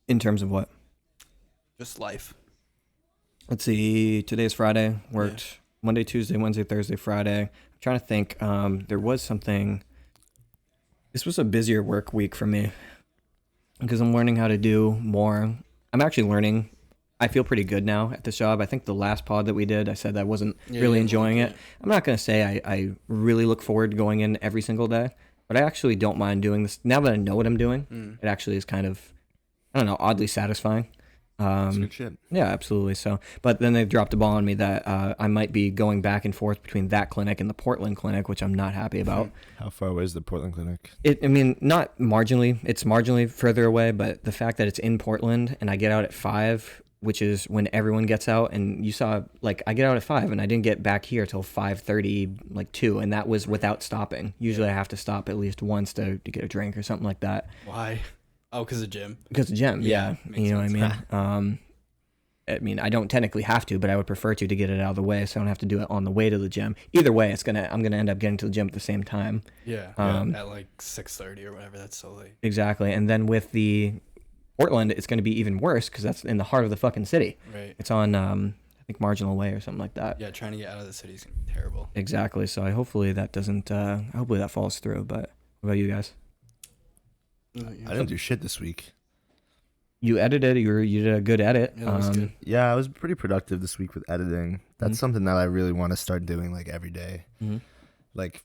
In terms of what? Just life. Let's see. Today's Friday. Worked Monday, Tuesday, Wednesday, Thursday, Friday. I'm trying to think. There was something. This was a busier work week for me because I'm learning how to do more. I'm actually learning. I feel pretty good now at this job. I think the last pod that we did, I said I wasn't really enjoying it. I'm not going to say I really look forward to going in every single day, but I actually don't mind doing this. Now that I know what I'm doing, it actually is kind of, I don't know, oddly satisfying. That's good shit. Yeah, absolutely. So, but then they dropped the ball on me that I might be going back and forth between that clinic and the Portland clinic, which I'm not happy about. How far away is the Portland clinic? I mean, not marginally. It's marginally further away, but the fact that it's in Portland and I get out at 5, which is when everyone gets out, and you saw, like, I get out at 5 and I didn't get back here till 5:30, like 2, and that was without stopping. Usually I have to stop at least once to get a drink or something like that. Why? Oh, because of gym. Because of gym, yeah. You know sense. what I mean? I mean, I don't technically have to, but I would prefer to get it out of the way so I don't have to do it on the way to the gym. Either way, I'm gonna end up getting to the gym at the same time. Yeah. At like 6:30 or whatever. That's so late. Exactly. And then with the Portland, it's going to be even worse because that's in the heart of the fucking city. Right. It's on, I think, Marginal Way or something like that. Yeah, trying to get out of the city is gonna be terrible. Exactly. So hopefully that doesn't, hopefully that falls through. But what about you guys? I didn't do shit this week. You edited. You did a good edit. Yeah, that was good. Yeah, I was pretty productive this week with editing. That's something that I really want to start doing like every day. Mm-hmm. Like,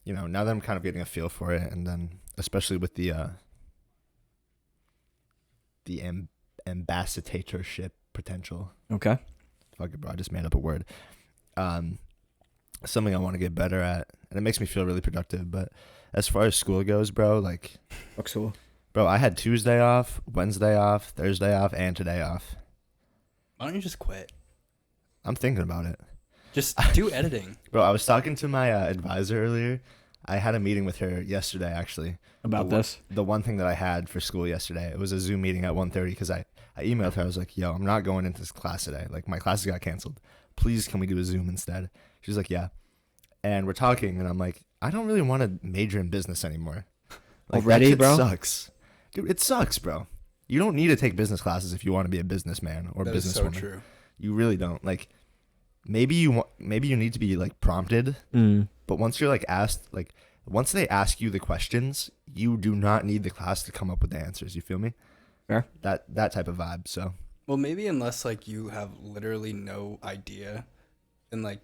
you know, now that I'm kind of getting a feel for it, and then especially with the ambassadorship potential. Okay. Fuck it, bro. I just made up a word. Something I want to get better at, and it makes me feel really productive. But as far as school goes, bro, like, Fuck school. Bro, I had Tuesday off, Wednesday off, Thursday off, and today off. Why don't you just quit? I'm thinking about it. Just do editing. Bro, I was talking to my advisor earlier. I had a meeting with her yesterday, actually. About this? The one thing that I had for school yesterday, it was a Zoom meeting at 1:30 because I emailed her. I was like, yo, I'm not going into this class today. Like, my classes got canceled. Please, can we do a Zoom instead? She's like, yeah. And we're talking, and I'm like, I don't really want to major in business anymore. Like, already, bro? It sucks. Dude, it sucks, bro. You don't need to take business classes if you want to be a businessman or That businesswoman. is so true. You really don't. Like, maybe you need to be like prompted, but once you're like asked, like once they ask you the questions, you do not need the class to come up with the answers. You feel me? Fair. That type of vibe. So, well, maybe unless like you have literally no idea, then like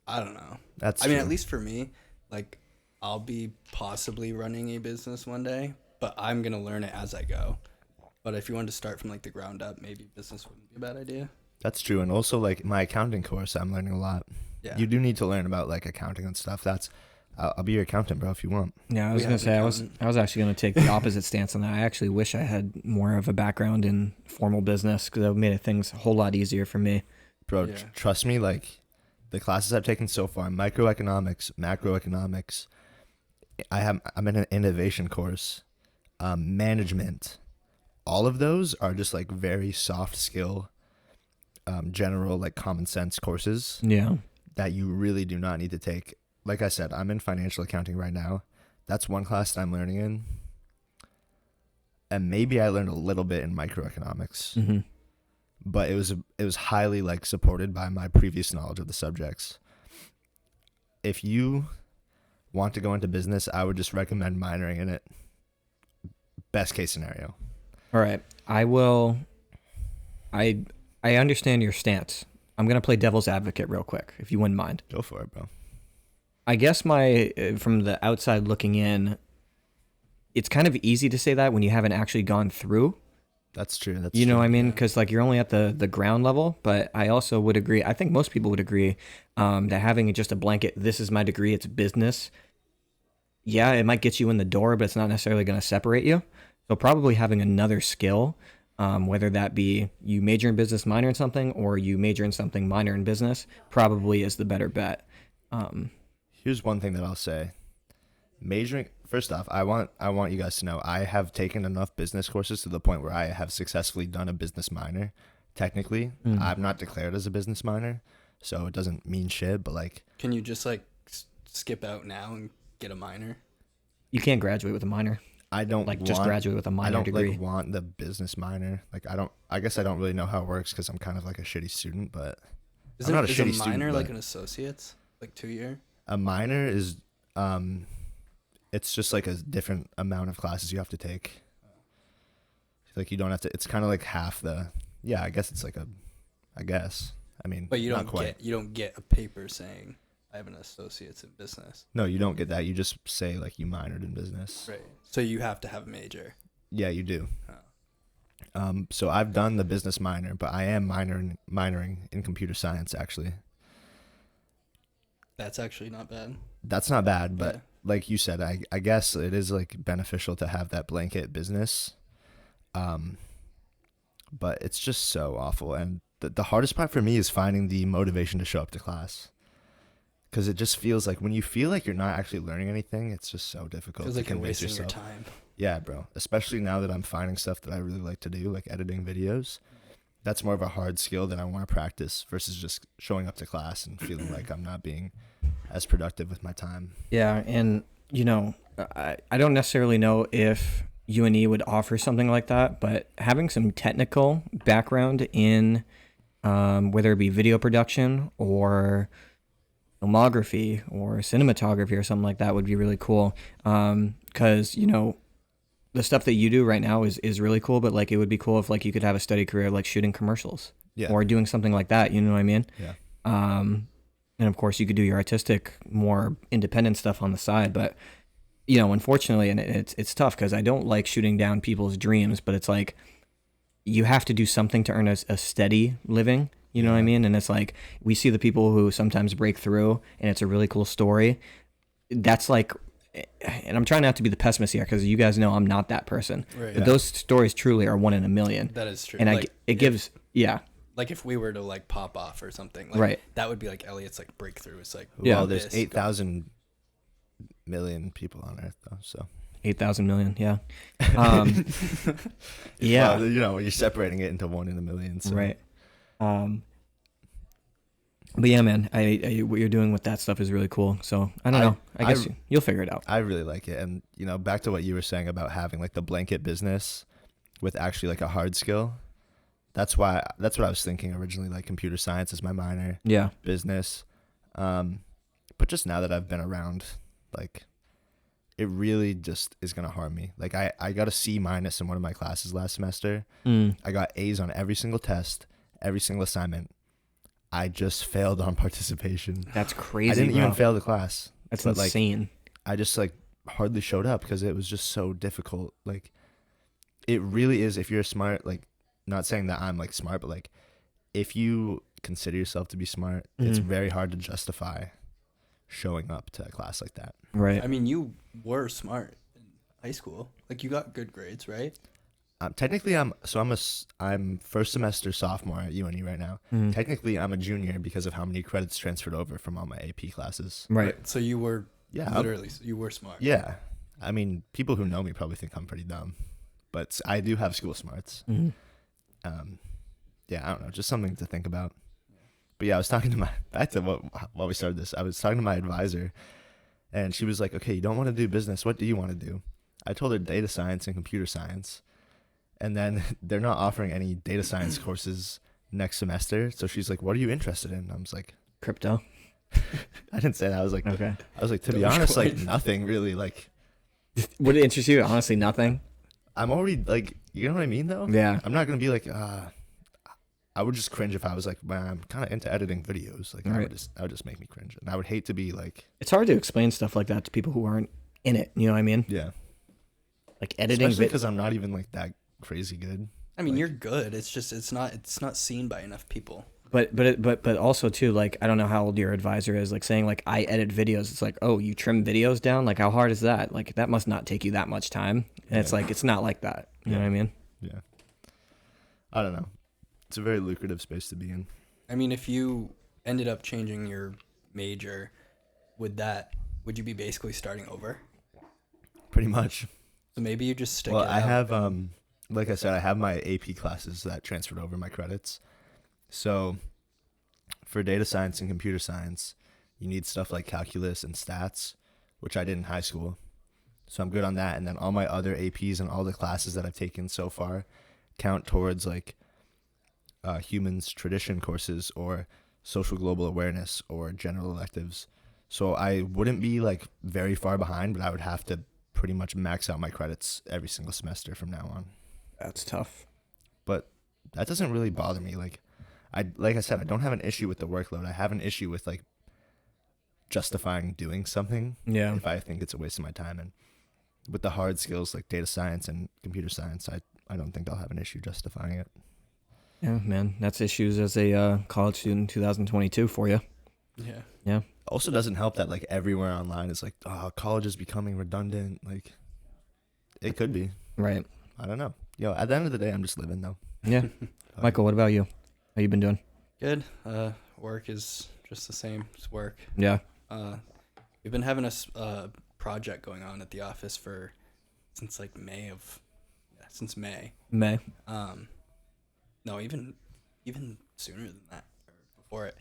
I don't know. I mean, at least for me, like, I'll be possibly running a business one day, but I'm going to learn it as I go. But if you wanted to start from like the ground up, maybe business wouldn't be a bad idea. That's true. And also like my accounting course, I'm learning a lot. Yeah. You do need to learn about like accounting and stuff. I'll be your accountant, bro, if you want. Yeah, I was going to say, I was actually going to take the opposite stance on that. I actually wish I had more of a background in formal business because that would have made things a whole lot easier for me. Bro, Yeah. Trust me, like the classes I've taken so far, microeconomics, macroeconomics, I'm in an innovation course, management. All of those are just like very soft skill, general like common sense courses. Yeah. That you really do not need to take. Like I said, I'm in financial accounting right now. That's one class that I'm learning in. And maybe I learned a little bit in microeconomics. Mm-hmm. But it was highly like supported by my previous knowledge of the subjects. If you want to go into business, I would just recommend minoring in it. Best case scenario. All right. I understand your stance. I'm going to play devil's advocate real quick, if you wouldn't mind. Go for it, bro. I guess from the outside looking in, it's kind of easy to say that when you haven't actually gone through. That's true. You know what I mean? Because like you're only at the ground level, but I also would agree. I think most people would agree that having just a blanket, this is my degree, it's business. Yeah, it might get you in the door, but it's not necessarily going to separate you. So probably having another skill, whether that be you major in business, minor in something, or you major in something, minor in business, probably is the better bet. Here's one thing that I'll say. Majoring, first off, I want you guys to know I have taken enough business courses to the point where I have successfully done a business minor. Technically, I'm not declared as a business minor, so it doesn't mean shit, but like... Can you just like skip out now and get a minor? You can't graduate with a minor. I don't like just graduate with a minor degree. I don't like want the business minor. Like I guess I don't really know how it works because I'm kind of like a shitty student, but I'm not a shitty student. Is a minor like an associate's, like 2 year? A minor is it's just like a different amount of classes you have to take. Like you don't have to. It's kind of like half the. Yeah, I guess it's like a. I guess. I mean, but you don't get a paper saying I have an associate's in business. No, you don't get that. You just say like you minored in business. Right. So you have to have a major. Yeah, you do. Oh. So I've done the business minor, but I am minoring in computer science actually. That's actually not bad. That's not bad, but like you said, I guess it is like beneficial to have that blanket business. But it's just so awful, and the hardest part for me is finding the motivation to show up to class. Because it just feels like when you feel like you're not actually learning anything, it's just so difficult to convince yourself. Your time. Yeah, bro. Especially now that I'm finding stuff that I really like to do, like editing videos. That's more of a hard skill that I want to practice versus just showing up to class and feeling like I'm not being as productive with my time. Yeah, and I don't necessarily know if UNE would offer something like that, but having some technical background in whether it be video production or filmography or cinematography or something like that would be really cool. Because the stuff that you do right now is really cool, but like it would be cool if like you could have a study career like shooting commercials or doing something like that. You know what I mean? Yeah. And of course you could do your artistic, more independent stuff on the side, but unfortunately, and it's tough because I don't like shooting down people's dreams, but it's like you have to do something to earn a steady living. You know what I mean? And it's like we see the people who sometimes break through, and it's a really cool story. That's like, and I'm trying not to be the pessimist here because you guys know I'm not that person. Right. But those stories truly are 1 in a million. That is true. And like, it gives. Like if we were to like pop off or something, like right? That would be like Elliot's like breakthrough. It's like there's 8,000 million people on Earth though, so 8,000 million, yeah. Yeah, well, you're separating it into 1 in a million, so. Right. But yeah, man, I what you're doing with that stuff is really cool. So I don't know. I guess you'll figure it out. I really like it, and back to what you were saying about having like the blanket business with actually like a hard skill. That's what I was thinking originally. Like computer science is my minor. Yeah. Business, but just now that I've been around, like, it really just is gonna harm me. Like I got a C- in one of my classes last semester. I got A's on every single test, every single assignment. I just failed on participation. That's crazy. I didn't even fail the class. That's insane. Like, I just like hardly showed up because it was just so difficult. Like, it really is. If you're smart, like, not saying that I'm like smart, but like, if you consider yourself to be smart, it's very hard to justify showing up to a class like that. Right. I mean, you were smart in high school. Like, you got good grades, right? Technically, I'm first semester sophomore at UNE right now. Technically, I'm a junior because of how many credits transferred over from all my AP classes. Right. So you were literally you were smart. Yeah. I mean, people who know me probably think I'm pretty dumb, but I do have school smarts. Yeah, I don't know, just something to think about. But yeah, I was talking to back to what we started this. I was talking to my advisor, and she was like, "Okay, you don't want to do business. What do you want to do?" I told her data science and computer science, and then they're not offering any data science courses next semester. So she's like, "What are you interested in?" I was like, "Crypto." I didn't say that. I was like, okay. I was like, to be honest, like nothing really. Like, would it interest you? Honestly, nothing. I'm already like, you know what I mean, though. Yeah. I'm not gonna be like, I would just cringe if I was like, man, I'm kind of into editing videos. Like, right. that would just make me cringe, and I would hate to be like. It's hard to explain stuff like that to people who aren't in it. You know what I mean? Yeah. Like editing, especially because I'm not even like that crazy good. I mean, you're good. It's just it's not seen by enough people. But also too, like, I don't know how old your advisor is. Like saying like I edit videos. It's like, oh, you trim videos down. Like, how hard is that? Like, that must not take you that much time. And it's like, it's not like that. You know what I mean? Yeah. I don't know. It's a very lucrative space to be in. I mean, if you ended up changing your major, would you be basically starting over? Pretty much. So maybe you just stick it out. I have, and... like I said, I have my AP classes that transferred over my credits. So for data science and computer science, you need stuff like calculus and stats, which I did in high school. So I'm good on that. And then all my other APs and all the classes that I've taken so far count towards like humans tradition courses or social global awareness or general electives. So I wouldn't be like very far behind, but I would have to pretty much max out my credits every single semester from now on. That's tough. But that doesn't really bother me. Like I said, I don't have an issue with the workload. I have an issue with like justifying doing something if I think it's a waste of my time. And with the hard skills like data science and computer science, I don't think I'll have an issue justifying it. Yeah, man, that's issues as a college student in 2022 for you. Yeah. Also doesn't help that like everywhere online is like, oh, college is becoming redundant. Like it could be. Right. I don't know. Yo, at the end of the day, I'm just living though. Yeah. Michael, what about you? How you been doing? Good. Work is just the same. It's work. Yeah. We've been having a project going on at the office since like May. May. No, even sooner than that, or before it.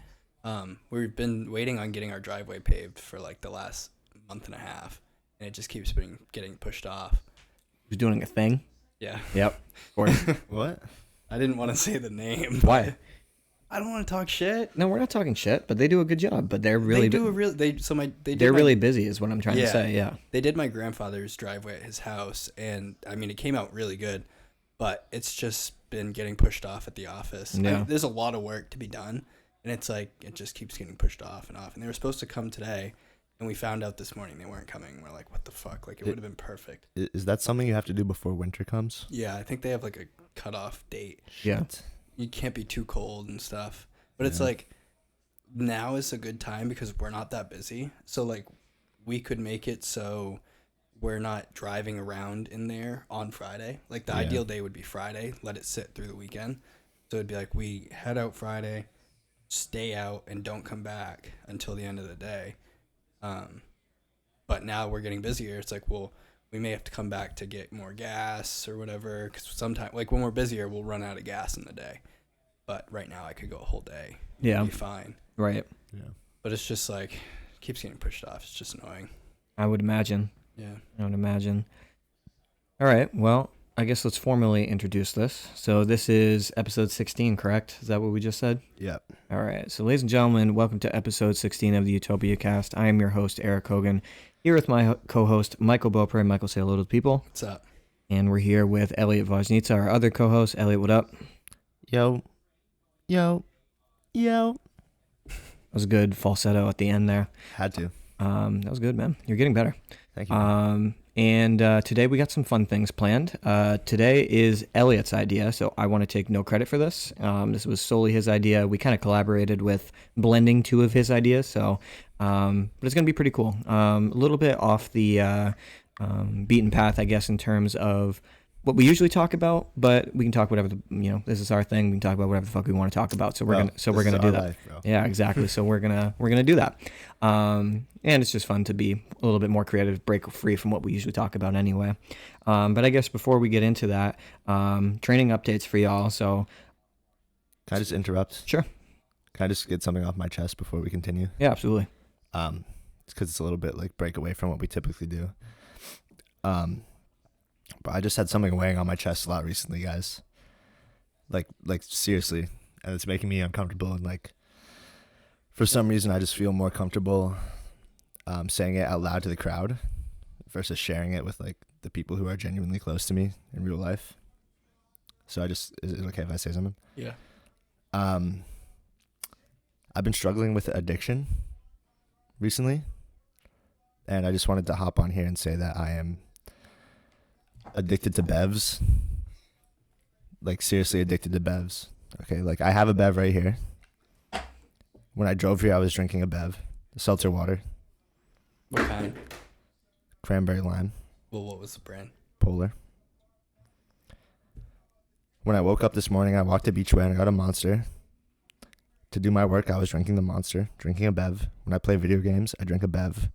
We've been waiting on getting our driveway paved for like the last month and a half, and it just keeps getting pushed off. Who's doing a thing? Yeah. Yep. Or What? I didn't want to say the name. Why? I don't want to talk shit. No, we're not talking shit, but they do a good job. But they're really they're really busy, is what I'm trying to say. Yeah. They did my grandfather's driveway at his house, and I mean it came out really good, but it's just been getting pushed off at the office. Yeah. There's a lot of work to be done, and it's like it just keeps getting pushed off and off. And they were supposed to come today, and we found out this morning they weren't coming. We're like, what the fuck? Like it would have been perfect. Is that something you have to do before winter comes? Yeah, I think they have like a cutoff date. Yeah. You can't be too cold and stuff. But it's like now is a good time because we're not that busy. So like we could make it so we're not driving around in there on Friday. Like the ideal day would be Friday, let it sit through the weekend. So it'd be like we head out Friday, stay out, and don't come back until the end of the day. But now we're getting busier. It's like, well, we may have to come back to get more gas or whatever. Because sometimes, like when we're busier, we'll run out of gas in the day. But right now I could go a whole day. Yeah. Be fine. Right. Yeah. But it's just like, it keeps getting pushed off. It's just annoying. I would imagine. Yeah. I would imagine. All right. Well, I guess let's formally introduce this. So this is episode 16, correct? Is that what we just said? Yep. All right. So ladies and gentlemen, welcome to episode 16 of the Utopiacast. I am your host, Erik Hogan, here with my co-host, Michael Beaupre. Michael, say hello to the people. What's up? And we're here with Elliot Has, our other co-host. Elliot, what up? Yo. That was a good falsetto at the end there. Had to. That was good, man. You're getting better. Thank you. And today we got some fun things planned. Today is Elliot's idea, so I want to take no credit for this. This was solely his idea. We kind of collaborated with blending two of his ideas, so but it's gonna be pretty cool. A little bit off the beaten path, I guess, in terms of what we usually talk about, but we can talk whatever this is our thing. We can talk about whatever the fuck we want to talk about. So we're gonna do that. Life, yeah, exactly. So we're gonna do that. And it's just fun to be a little bit more creative, break free from what we usually talk about anyway. But I guess before we get into that, training updates for y'all. So can I just interrupt? Sure. Can I just get something off my chest before we continue? Yeah, absolutely. It's because it's a little bit like break away from what we typically do. But I just had something weighing on my chest a lot recently, guys. Like seriously, and it's making me uncomfortable. And like, for some reason, I just feel more comfortable saying it out loud to the crowd versus sharing it with like the people who are genuinely close to me in real life. So is it okay if I say something? Yeah. I've been struggling with addiction recently, and I just wanted to hop on here and say that I am addicted to bevs. Like seriously addicted to bevs. Okay, like I have a bev right here. When I drove here, I was drinking a bev, seltzer water. What kind? Cranberry lime. Well, what was the brand? Polar. When I woke up this morning, I walked to Beachway and I got a Monster. To do my work, I was drinking the Monster, drinking a bev. When I play video games, I drink a bev.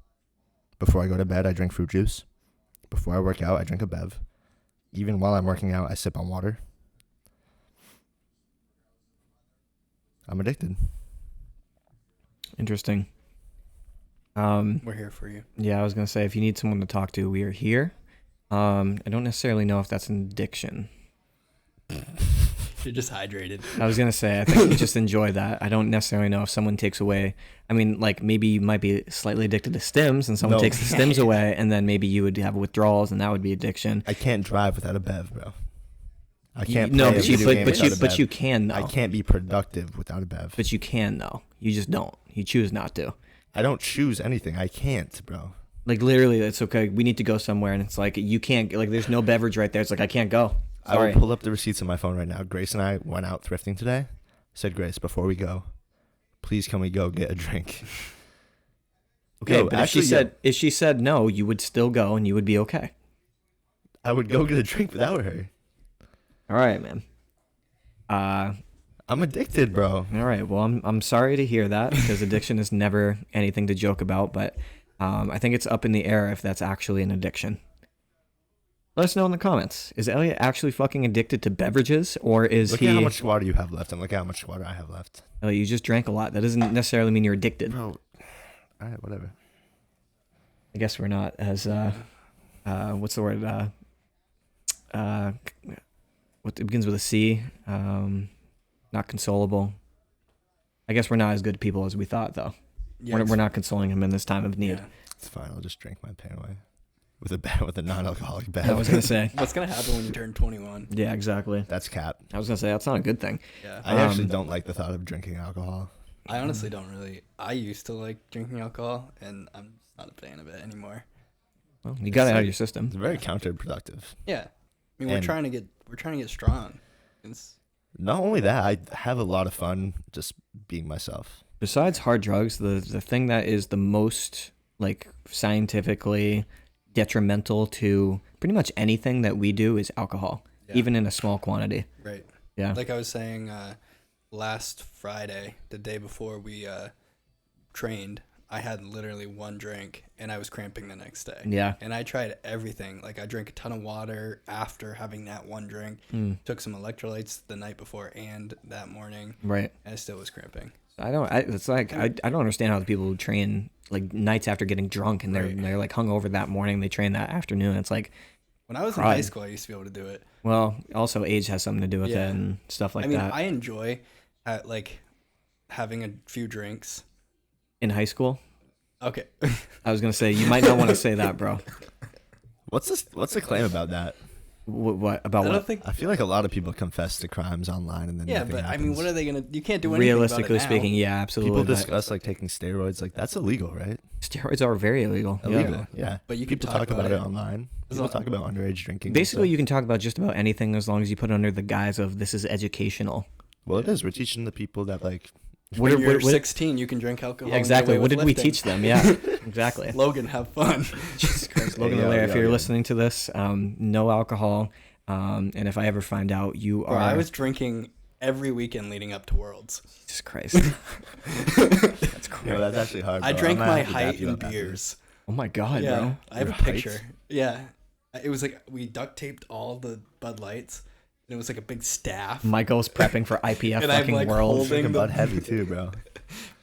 Before I go to bed, I drink fruit juice. Before I work out, I drink a bev. Even while I'm working out, I sip on water. I'm addicted. Interesting. We're here for you. Yeah, I was gonna say if you need someone to talk to, we are here. I don't necessarily know if that's an addiction. You're just hydrated. I was gonna say I think you just enjoy that. I don't necessarily know if someone takes away. I mean, like maybe you might be slightly addicted to stims, and someone takes the stims away, and then maybe you would have withdrawals, and that would be addiction. I can't drive without a bev, bro. I can't. No, but you can though. I can't be productive without a bev. But you can though. You just don't. You choose not to. I don't choose anything. I can't, bro. Like literally, it's okay. We need to go somewhere, and it's like you can't. Like there's no beverage right there. It's like I can't go. Sorry. I will pull up the receipts on my phone right now. Grace and I went out thrifting today. Said, Grace, before we go, please can we go get a drink? Okay, but if she said no, you would still go and you would be okay. I would go get a drink without her. All right, man. I'm addicted, bro. All right. Well, I'm sorry to hear that because addiction is never anything to joke about, but I think it's up in the air if that's actually an addiction. Let us know in the comments. Is Elliot actually fucking addicted to beverages, or is Look he... at how much water you have left, and look at how much water I have left. Elliot, you just drank a lot. That doesn't necessarily mean you're addicted. Bro, all right, whatever. I guess we're not as, what's the word? What it begins with a C. Not consolable. I guess we're not as good people as we thought, though. Yeah, we're not consoling him in this time of need. Yeah. It's fine. I'll just drink my pain away. With a non-alcoholic bev. I was gonna say. What's gonna happen when you turn 21? Yeah, exactly. That's cap. I was gonna say that's not a good thing. Yeah. I actually don't like the thought of drinking alcohol. I honestly don't really. I used to like drinking alcohol, and I'm not a fan of it anymore. Well, you got it out of your system. It's very counterproductive. Yeah, I mean we're trying to get strong. Not only that, I have a lot of fun just being myself. Besides hard drugs, the thing that is the most like scientifically detrimental to pretty much anything that we do is alcohol, even in a small quantity. Right. Yeah. Like I was saying last Friday, the day before we trained, I had literally one drink and I was cramping the next day. Yeah. And I tried everything. Like I drank a ton of water after having that one drink. Took some electrolytes the night before and that morning. Right. And I still was cramping. I don't understand how the people who train like nights after getting drunk and they're like hungover that morning, they train that afternoon. It's like when I was in high school, I used to be able to do it. Well, also age has something to do with it and stuff like that. I enjoy like having a few drinks in high school. Okay. I was gonna say you might not want to say that, bro. What's the claim about that? What about what? I feel like a lot of people confess to crimes online and then nothing happens. I mean, what are they gonna? You can't do anything. Realistically about it speaking, yeah, absolutely. People discuss like taking steroids, like that's illegal, right? Steroids are very illegal. Yeah. But you people can talk about it online. People talk about underage drinking. Basically, you can talk about just about anything as long as you put it under the guise of this is educational. Well, it is. We're teaching the people that like. When you're 16, you can drink alcohol. Yeah, exactly. What did we teach them? Yeah, exactly. Logan, have fun. Jesus Christ, Logan, if you're listening to this, no alcohol. And if I ever find out you are... I was drinking every weekend leading up to Worlds. Jesus Christ. That's crazy. That's actually hard, bro. I drank my height in beers. Oh my God, bro. I have a picture. Yeah. It was like we duct taped all the Bud Lights. And it was like a big staff. Michael's prepping for IPF fucking like Worlds. Drinking Bud heavy too, bro.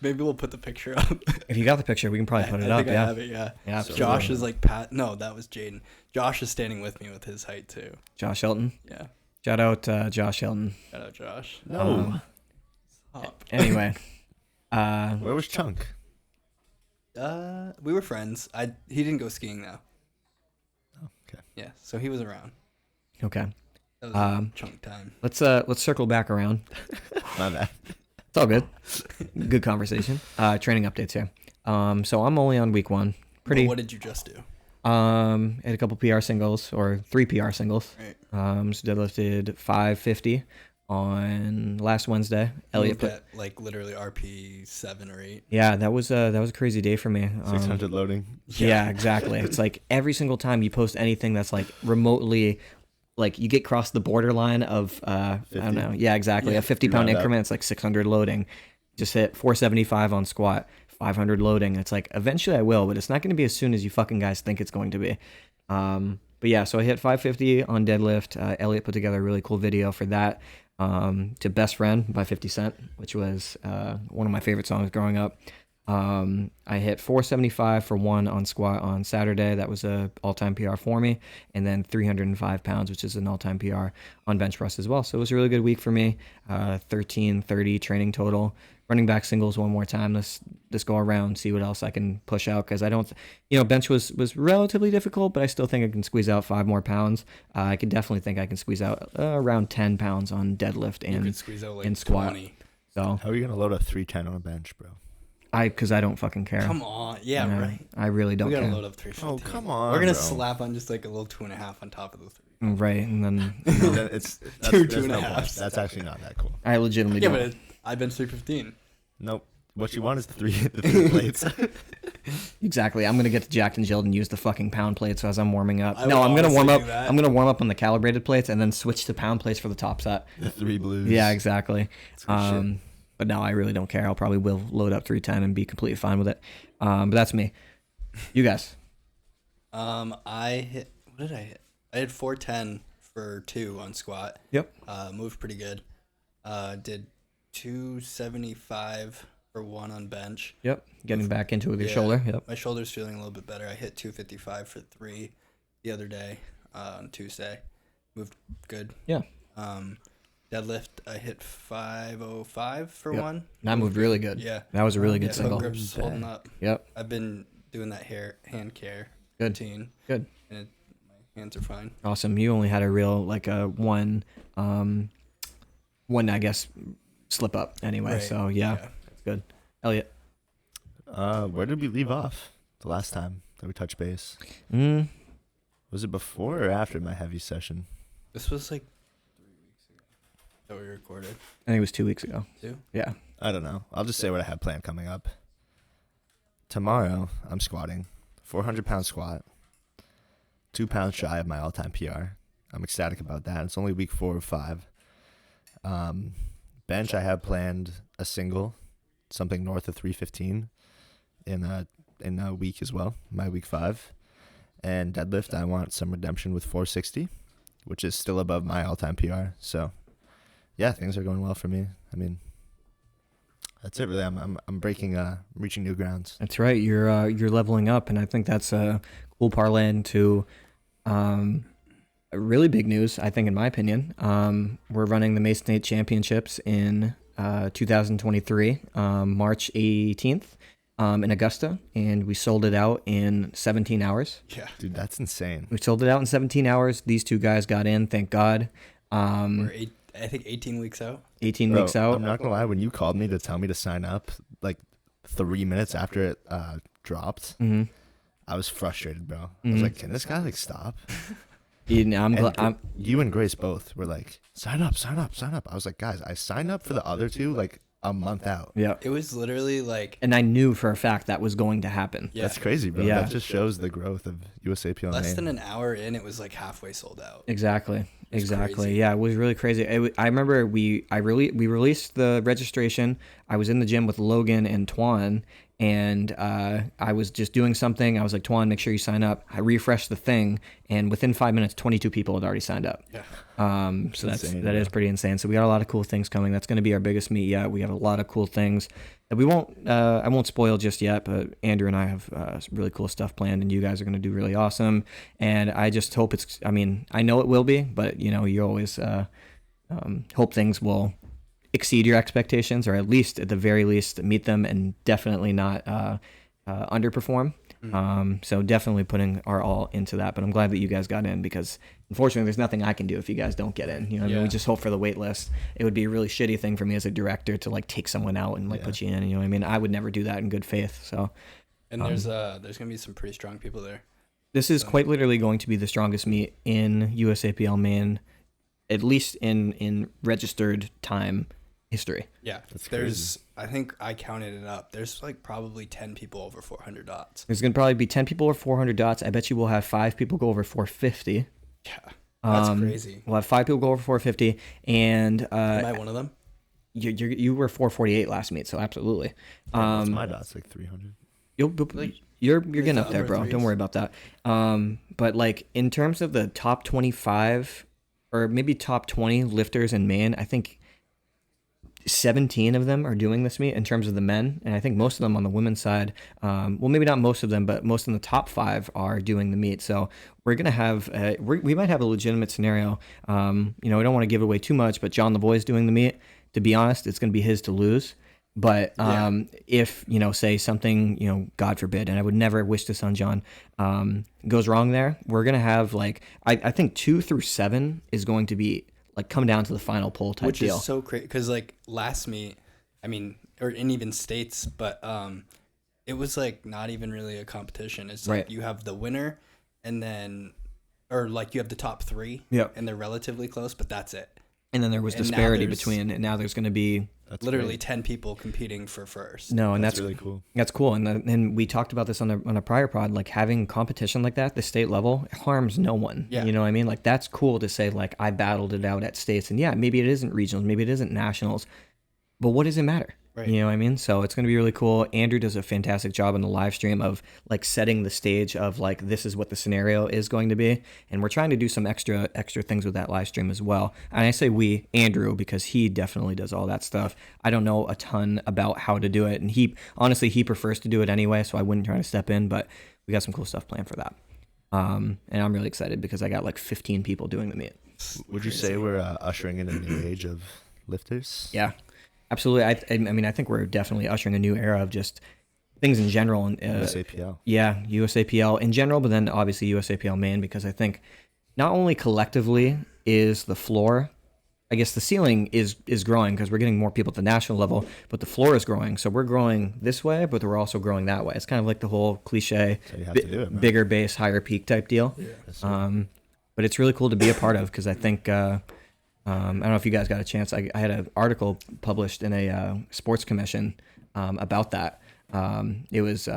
Maybe we'll put the picture up. If you got the picture, we can probably put it up. I have it, yeah. Absolutely. Josh is like No, that was Jaden. Josh is standing with me with his height too. Josh Hilton. Yeah. Shout out Josh Hilton. Shout out Josh. No. Stop. Anyway. Where was Chunk? We were friends. He didn't go skiing though. Oh, okay. Yeah, so he was around. Okay. That was Chunk time. Let's circle back around. My bad. It's all good. Good conversation. Training updates here. So I'm only on week 1. What did you just do? Had a couple PR singles or 3 PR singles. Right. So deadlifted 550 on last Wednesday. Elliot put like literally RP 7 or 8. Yeah, that was a crazy day for me. 600 loading. Yeah, exactly. It's like every single time you post anything that's like remotely. Like you get across the borderline of I don't know. Yeah, exactly. A 50-pound increment. It's like 600 loading. Just hit 475 on squat, 500 loading. It's like eventually I will, but it's not going to be as soon as you fucking guys think it's going to be. But yeah, so I hit 550 on deadlift. Elliot put together a really cool video for that. To Best Friend by 50 Cent, which was one of my favorite songs growing up. I hit 475 for 1 on squat on Saturday. That was a all-time PR for me. And then 305 pounds, which is an all-time PR on bench press as well. So it was a really good week for me. 1330 training total. Running back singles one more time this go around, see what else I can push out, because I don't, bench was relatively difficult, but I still think I can squeeze out 5 more pounds. I can definitely think I can squeeze out around 10 pounds on deadlift and, you could squeeze out like and squat. 20. So how are you gonna load a 310 on a bench, bro? Because I don't fucking care. Come on, yeah, right. I really don't We gotta care. load up 315. Oh, come on, we're gonna bro. slap on just like a little 2.5 on top of the 3. Right, and then It's Two there's and a no half. point. That's actually not that cool. I legitimately Yeah, don't. but I bench 315. Nope. What you want is the three plates. Exactly. I'm gonna get to Jack and Jill and use the fucking pound plates as I'm warming up. I No, would I'm gonna warm honestly up. do that. I'm gonna warm up on the calibrated plates and then switch to pound plates for the top set. The 3 blues. Yeah, exactly. That's good shit. But no, I really don't care. I'll probably will load up 310 and be completely fine with it. But that's me. You guys. I hit. What did I hit? I hit 410 for 2 on squat. Yep. Moved pretty good. Did 275 for 1 on bench. Yep. Getting back into it with your Yeah. shoulder. Yep. My shoulder's feeling a little bit better. I hit 255 for 3 the other day on Tuesday. Moved good. Yeah. Deadlift, I hit 505 for Yep. 1. That moved really good. Yeah. That was a really good Yeah, single. hook grip's holding up. Yep. I've been doing that hand care Good. routine. Good. And my hands are fine. Awesome. You only had a real one I guess slip up anyway. Right. So yeah, Yeah. that's good. Elliot. Where did we leave off the last time that we touched base? Was it before or after my heavy session? This was like 3 weeks ago that we recorded. I think it was 2 weeks ago. 2? Yeah. I don't know. I'll just say what I have planned coming up. Tomorrow, I'm squatting 400-pound squat, 2 pounds shy of my all-time PR. I'm ecstatic about that. It's only week 4 or 5. Bench, I have planned a single, something north of 315 in a week as well, my week 5. And deadlift, I want some redemption with 460, which is still above my all-time PR. So, yeah, things are going well for me. I mean, that's it really. I'm reaching new grounds. That's right. You're leveling up, and I think that's a cool parlay into really big news. I think, in my opinion, we're running the Maine State Championships in 2023, March 18th, in Augusta, and we sold it out in 17 hours. Yeah. Dude, that's insane. We sold it out in 17 hours. These 2 guys got in, thank God. We're I think 18 weeks out. 18 Bro, weeks out. I'm not gonna lie. When you called me to tell me to sign up, like 3 minutes after it dropped, I was frustrated, bro. I was like, "Can this guy stop?" You and Grace both were like, "Sign up, sign up, sign up." I was like, "Guys, I signed up for the other 2 a month out." Yeah. It was literally like And I knew for a fact that was going to happen. Yeah. That's crazy, bro. Yeah. That just shows the growth of USAPL. less Maine. than an hour in, it was like halfway sold out. Exactly. Crazy. Yeah, it was really crazy. I remember we released the registration. I was in the gym with Logan and Twan, and I was just doing something. I was like, Twan, make sure you sign up. I refreshed the thing, and within 5 minutes, 22 people had already signed up. Yeah. So insane, that is pretty insane. So we got a lot of cool things coming. That's going to be our biggest meet yet. We have a lot of cool things that we won't. I won't spoil just yet. But Andrew and I have some really cool stuff planned, and you guys are going to do really awesome. And I just hope it's. I mean, I know it will be, but you always hope things will exceed your expectations, or at least at the very least meet them, and definitely not underperform. So definitely putting our all into that. But I'm glad that you guys got in, because unfortunately there's nothing I can do if you guys don't get in. You know what I mean? We just hope for the wait list. It would be a really shitty thing for me as a director to take someone out and put you in. You know what I mean? I would never do that in good faith. So And there's gonna be some pretty strong people there. this is quite literally going to be the strongest meet in USAPL Maine, at least in registered time history. Yeah. That's There's I think I counted it up. There's probably 10 people over 400 dots. There's going to probably be 10 people over 400 dots. I bet you we'll have 5 people go over 450. Yeah. That's crazy. We'll have 5 people go over 450, and Am I one of them? you were 448 last meet, so absolutely. What's my dot's 300. You're getting up there, upper bro. threes. Don't worry about that. But in terms of the top 25 or maybe top 20 lifters in Maine, I think 17 of them are doing this meet in terms of the men, and I think most of them on the women's side, well, maybe not most of them, but most in the top 5 are doing the meet. So we're gonna have we might have a legitimate scenario. We don't want to give away too much, but John the Boy's doing the meet. To be honest, it's gonna be his to lose. But if say something, God forbid, and I would never wish this on John, goes wrong there, we're gonna have I think 2 through 7 is going to be come down to the final poll type Which deal. Which is so crazy because last meet, or in even states, but it was not even really a competition. It's right. You have the winner, and then you have the top 3, and they're relatively close, but that's it. And then there was disparity between, and now there's going to be literally 10 people competing for first. No, and that's really cool. That's cool, and we talked about this on a prior pod. Having competition like that, the state level, it harms no one. Yeah. You know what I mean? That's cool to say. I battled it out at states, and maybe it isn't regionals, maybe it isn't nationals, but what does it matter? Right. You know what I mean? So it's going to be really cool. Andrew does a fantastic job in the live stream of setting the stage of this is what the scenario is going to be. And we're trying to do some extra things with that live stream as well. And I say Andrew, because he definitely does all that stuff. I don't know a ton about how to do it. And he prefers to do it anyway. So I wouldn't try to step in, but we got some cool stuff planned for that. And I'm really excited because I got 15 people doing the meet. Would you say we're ushering in a new age of lifters? Yeah. Absolutely. I think we're definitely ushering a new era of just things in general. USAPL. Yeah, USAPL in general, but then obviously USAPL Maine, because I think not only collectively is the floor, I guess the ceiling is growing because we're getting more people at the national level, but the floor is growing. So we're growing this way, but we're also growing that way. It's kind of like the whole cliche, bigger base, higher peak type deal. Yeah. But it's really cool to be a part of because I think... I don't know if you guys got a chance. I had an article published in a sports commission about that. It was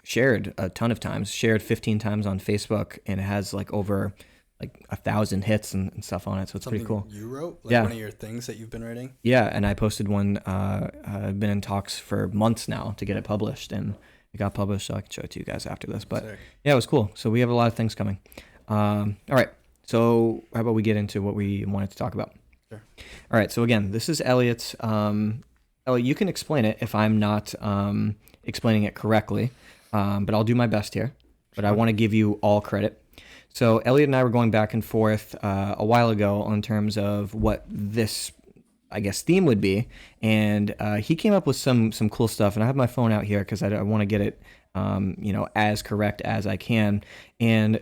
shared a ton of times, shared 15 times on Facebook, and it has over 1,000 hits and stuff on it. So it's pretty cool. You wrote one of your things that you've been writing. Yeah, and I posted one. I've been in talks for months now to get it published, and it got published. So I can show it to you guys after this. But yeah, it was cool. So we have a lot of things coming. All right. So how about we get into what we wanted to talk about? Sure. All right. So again, this is Elliot's. Elliot, you can explain it if I'm not explaining it correctly, but I'll do my best here. But I want to give you all credit. So Elliot and I were going back and forth a while ago on terms of what this, I guess, theme would be, and he came up with some cool stuff. And I have my phone out here because I want to get it, as correct as I can. And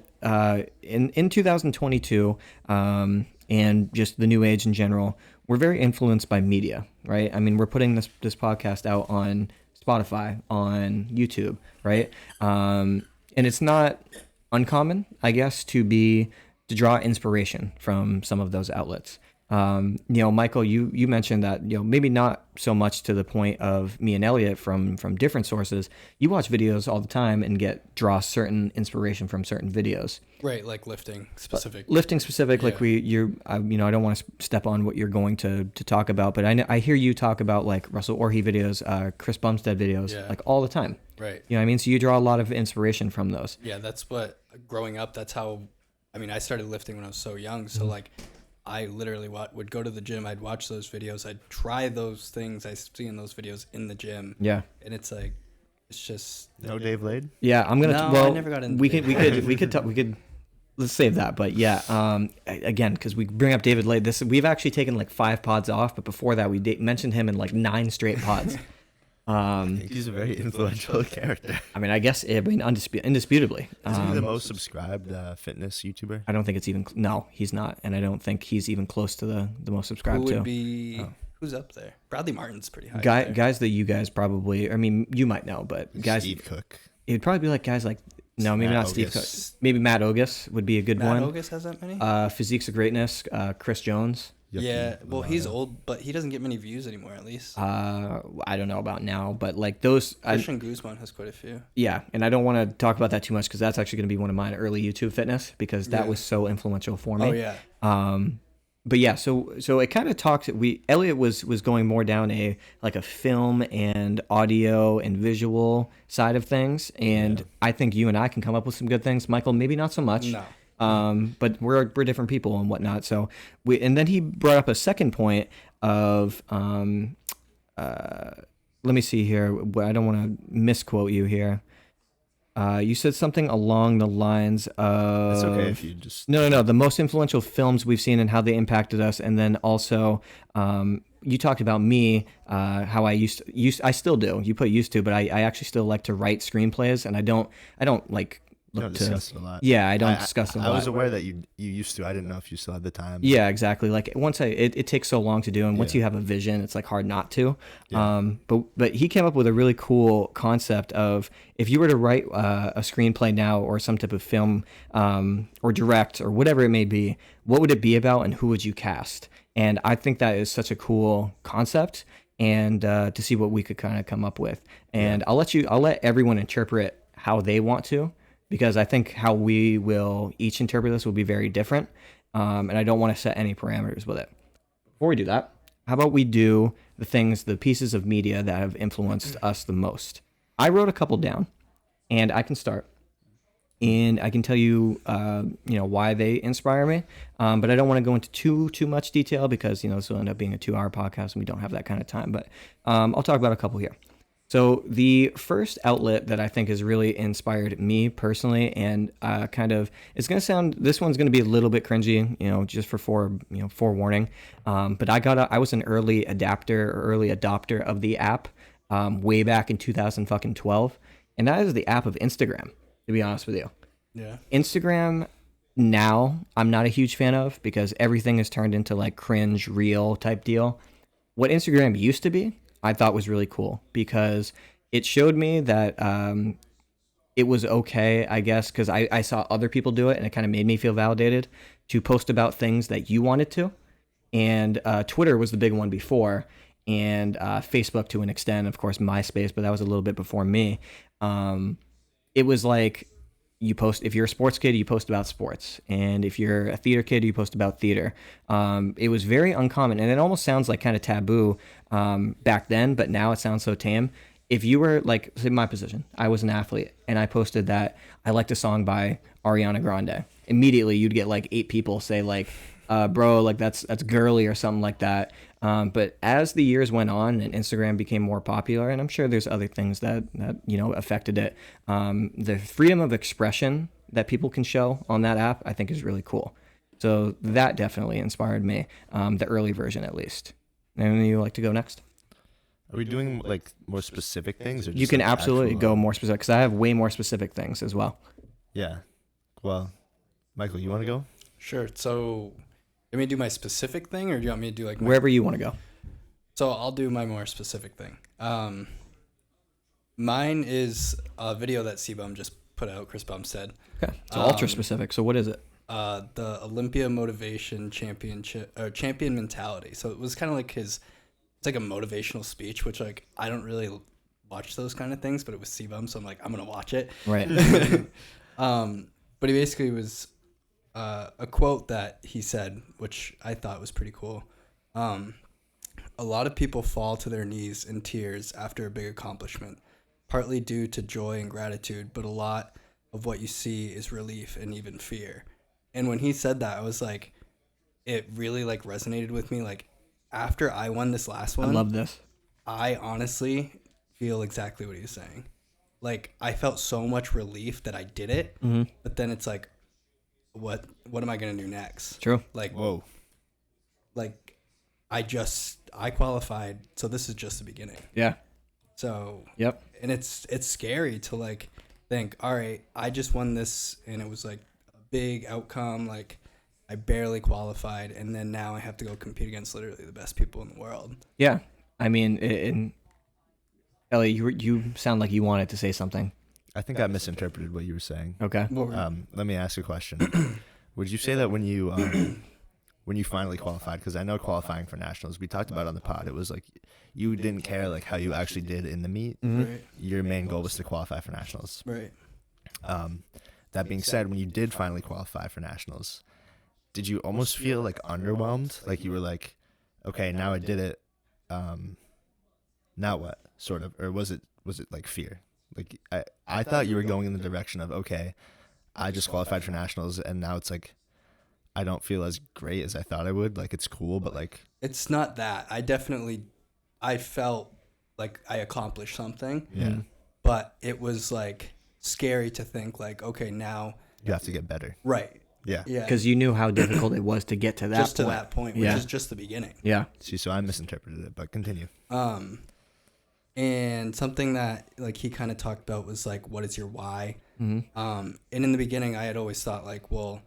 in 2022, and just the new age in general, we're very influenced by media, right? I mean, we're putting this podcast out on Spotify, on YouTube, right? And it's not uncommon, I guess, to draw inspiration from some of those outlets. Michael, you mentioned that, maybe not so much to the point of me and Elliot from different sources. You watch videos all the time and draw certain inspiration from certain videos. Right, like lifting specific. Yeah. I don't want to step on what you're going to talk about, but I hear you talk about Russel Orhii videos, Chris Bumstead videos, all the time. Right. You know what I mean? So you draw a lot of inspiration from those. Yeah, that's what, growing up, that's how, I started lifting when I was so young. So I literally would go to the gym. I'd watch those videos. I'd try those things I see in those videos in the gym. Yeah. And it's just no Dave Lade. Yeah, I'm gonna. I never got into. We could. Let's save that. But yeah, again, because we bring up David Lade. We've actually taken 5 pods off, but before that we mentioned him in 9 straight pods. He's a very influential character. I guess indisputably. Isn't he the most subscribed fitness YouTuber? I don't think it's even. No, he's not, and I don't think he's even close to the most subscribed. Who would be? Who's up there? Bradley Martin's pretty high. Guys that you guys probably. You might know, but guys. Steve Cook. It'd probably be guys like. No, maybe not Steve Cook. Maybe Matt Ogus would be a good one. Matt Ogus has that many? Physiques of Greatness. Chris Jones. Yeah, well, he's old, but he doesn't get many views anymore, at least. I don't know about now, but those... Christian Guzman has quite a few. Yeah, and I don't want to talk about that too much because that's actually going to be one of mine early YouTube fitness because that was so influential for me. Oh, yeah. But yeah, so it kind of talks... Elliot was going more down a film and audio and visual side of things, and I think you and I can come up with some good things. Michael, maybe not so much. No. But we're different people and whatnot. So and then he brought up a second point of let me see here. I don't want to misquote you here. You said something along the lines of... It's okay if you just... No. The most influential films we've seen and how they impacted us. And then also, you talked about me, how I I still do. You put used to, but I actually still like to write screenplays, and I don't like... You don't discuss it a lot. Yeah, I don't discuss it a lot. I was aware that you used to. I didn't know if you still had the time. Yeah, exactly. Like once it takes so long to do, and once you have a vision, it's like hard not to. Yeah. But he came up with a really cool concept of if you were to write a screenplay now or some type of film or direct or whatever it may be, what would it be about and who would you cast? And I think that is such a cool concept, and to see what we could kind of come up with. And I'll let everyone interpret how they want to. Because I think how we will each interpret this will be very different, and I don't want to set any parameters with it. Before we do that, how about we do the pieces of media that have influenced us the most? I wrote a couple down, and I can start, and I can tell you, why they inspire me, but I don't want to go into too much detail because this will end up being a 2-hour podcast, and we don't have that kind of time. But I'll talk about a couple here. So the first outlet that I think has really inspired me personally, and it's going to sound, this one's going to be a little bit cringy, just for forewarning. But I was an early adopter of the app way back in 2012, and that is the app of Instagram, to be honest with you. Yeah. Instagram now I'm not a huge fan of because everything has turned into like cringe reel type deal. What Instagram used to be, I thought was really cool because it showed me that it was okay, I guess, because I saw other people do it and it kind of made me feel validated to post about things that you wanted to. And Twitter was the big one before, and Facebook to an extent, of course, MySpace, but that was a little bit before me. It was like you post, if you're a sports kid, you post about sports. And if you're a theater kid, you post about theater. It was very uncommon, and it almost sounds like kind of taboo back then, but now it sounds so tame. If you were like, say my position, I was an athlete, and I posted that I liked a song by Ariana Grande. Immediately, you'd get like 8 people say like, bro, like that's girly or something like that. But as the years went on and Instagram became more popular, and I'm sure there's other things that affected it, the freedom of expression that people can show on that app, I think is really cool. So that definitely inspired me, the early version at least. Anyone you like to go next? Are we doing like more specific things? Or just you can like absolutely go more specific because I have way more specific things as well. Yeah. Well, Michael, you want to go? Sure. So, you want me to do my specific thing, or do you want me to do like wherever you want to go? So I'll do my more specific thing. Mine is a video that CBum just put out. Chris Bumstead. Okay. So ultra specific. So what is it? The Olympia Motivation Championship or Champion Mentality. So it was kind of like it's like a motivational speech, which like I don't really watch those kind of things, but it was CBum, so I'm like, I'm gonna watch it. Right. But he basically was a quote that he said, which I thought was pretty cool. A lot of people fall to their knees in tears after a big accomplishment, partly due to joy and gratitude, but a lot of what you see is relief and even fear. And when he said that, I was like, it really like resonated with me. Like after I won this last one, I love this. I honestly feel exactly what he was saying. Like I felt so much relief that I did it, but then it's like, what am I gonna do next? True. Like, whoa. Like I qualified, so this is just the beginning. Yeah. So yep. And it's scary to like think, all right, I just won this and it was like a big outcome, like I barely qualified, and then now I have to go compete against literally the best people in the world. Yeah. I mean, Elliot, you sound like you wanted to say something. I think I misinterpreted what you were saying. Okay. Let me ask you a question. Would you say that when you finally qualified, because I know qualifying for nationals, we talked about it on the pod, it was like you didn't care like how you actually did in the meet. Right. Your main goal was to qualify for nationals. Right. That being said, when you did finally qualify for nationals, did you almost feel like underwhelmed? Like you were like, okay, now I did it. Now what? Sort of, or was it like fear? Like I thought you were going in the direction of, okay, I just qualified for nationals, and now it's like I don't feel as great as I thought I would. Like it's cool, but like It's not that. I felt like I accomplished something. Yeah. But it was like scary to think like, okay, now You have to get better. right. Yeah. Yeah. Because you knew how difficult it was to get to that Just point. to that point, which is just the beginning. Yeah. See, so I misinterpreted it, but continue. And something that like he kind of talked about was like, what is your why? Mm-hmm. And in the beginning, I had always thought like, well,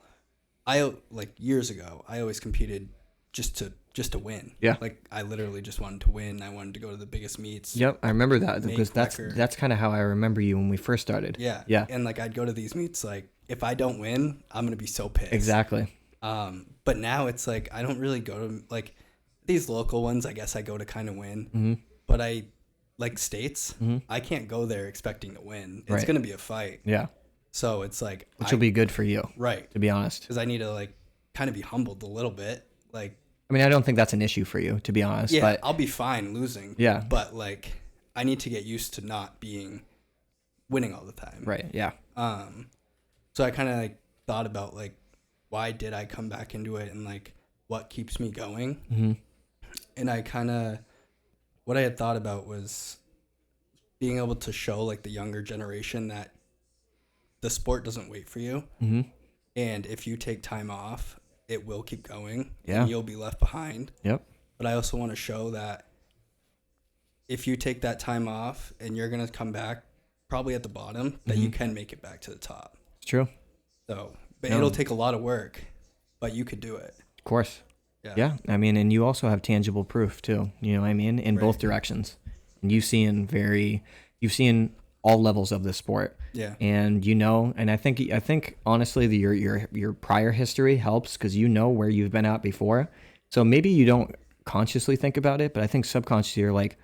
like years ago, I always competed just to win. Yeah. Like I literally just wanted to win. I wanted to go to the biggest meets. Yep, I remember that because record. that's kind of how I remember you when we first started. Yeah. Yeah. And like I'd go to these meets like if I don't win, I'm gonna be so pissed. Exactly. But now it's like I don't really go to like these local ones. I guess I go to kind of win. Mm-hmm. But I like states. Mm-hmm. I can't go there expecting to win. It's Right. gonna be a fight. Yeah. So it's like Which will be good for you, right to be honest. because I need to like kind of be humbled a little bit. Like I mean, I don't think that's an issue for you, to be honest. yeah, But I'll be fine losing. Yeah. But like I need to get used to not being winning all the time. right. Yeah. So I kind of like thought about like why did I come back into it and like what keeps me going. Mm-hmm. And I kind of what I had thought about was being able to show like the younger generation that the sport doesn't wait for you. Mm-hmm. And if you take time off, it will keep going. Yeah. And you'll be left behind. Yep. But I also want to show that if you take that time off and you're going to come back probably at the bottom, that you can make it back to the top. It's true. So, but No. it'll take a lot of work, but you could do it. Of course. Yeah. Yeah. I mean, and you also have tangible proof too. You know what I mean? In both Right. directions. And you've seen all levels of the sport. Yeah. And and I think honestly your prior history helps because you know where you've been at before. So maybe you don't consciously think about it, but I think subconsciously you're like,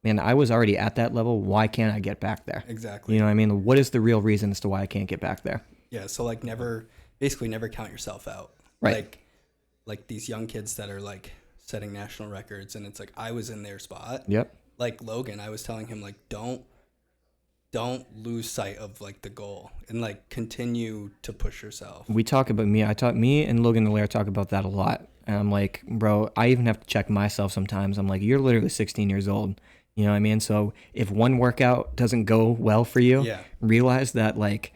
man, I was already at that level. Why can't I get back there? Exactly. You know what I mean? What is the real reason as to why I can't get back there? Yeah. So like basically never count yourself out. Right. Like these young kids that are like setting national records and it's like, I was in their spot. Yep. Like Logan, I was telling him like, don't lose sight of like the goal and like continue to push yourself. We talk about me and Logan Allaire talk about that a lot. And I'm like, bro, I even have to check myself sometimes. I'm like, you're literally 16 years old. You know what I mean? So if one workout doesn't go well for you, realize that like,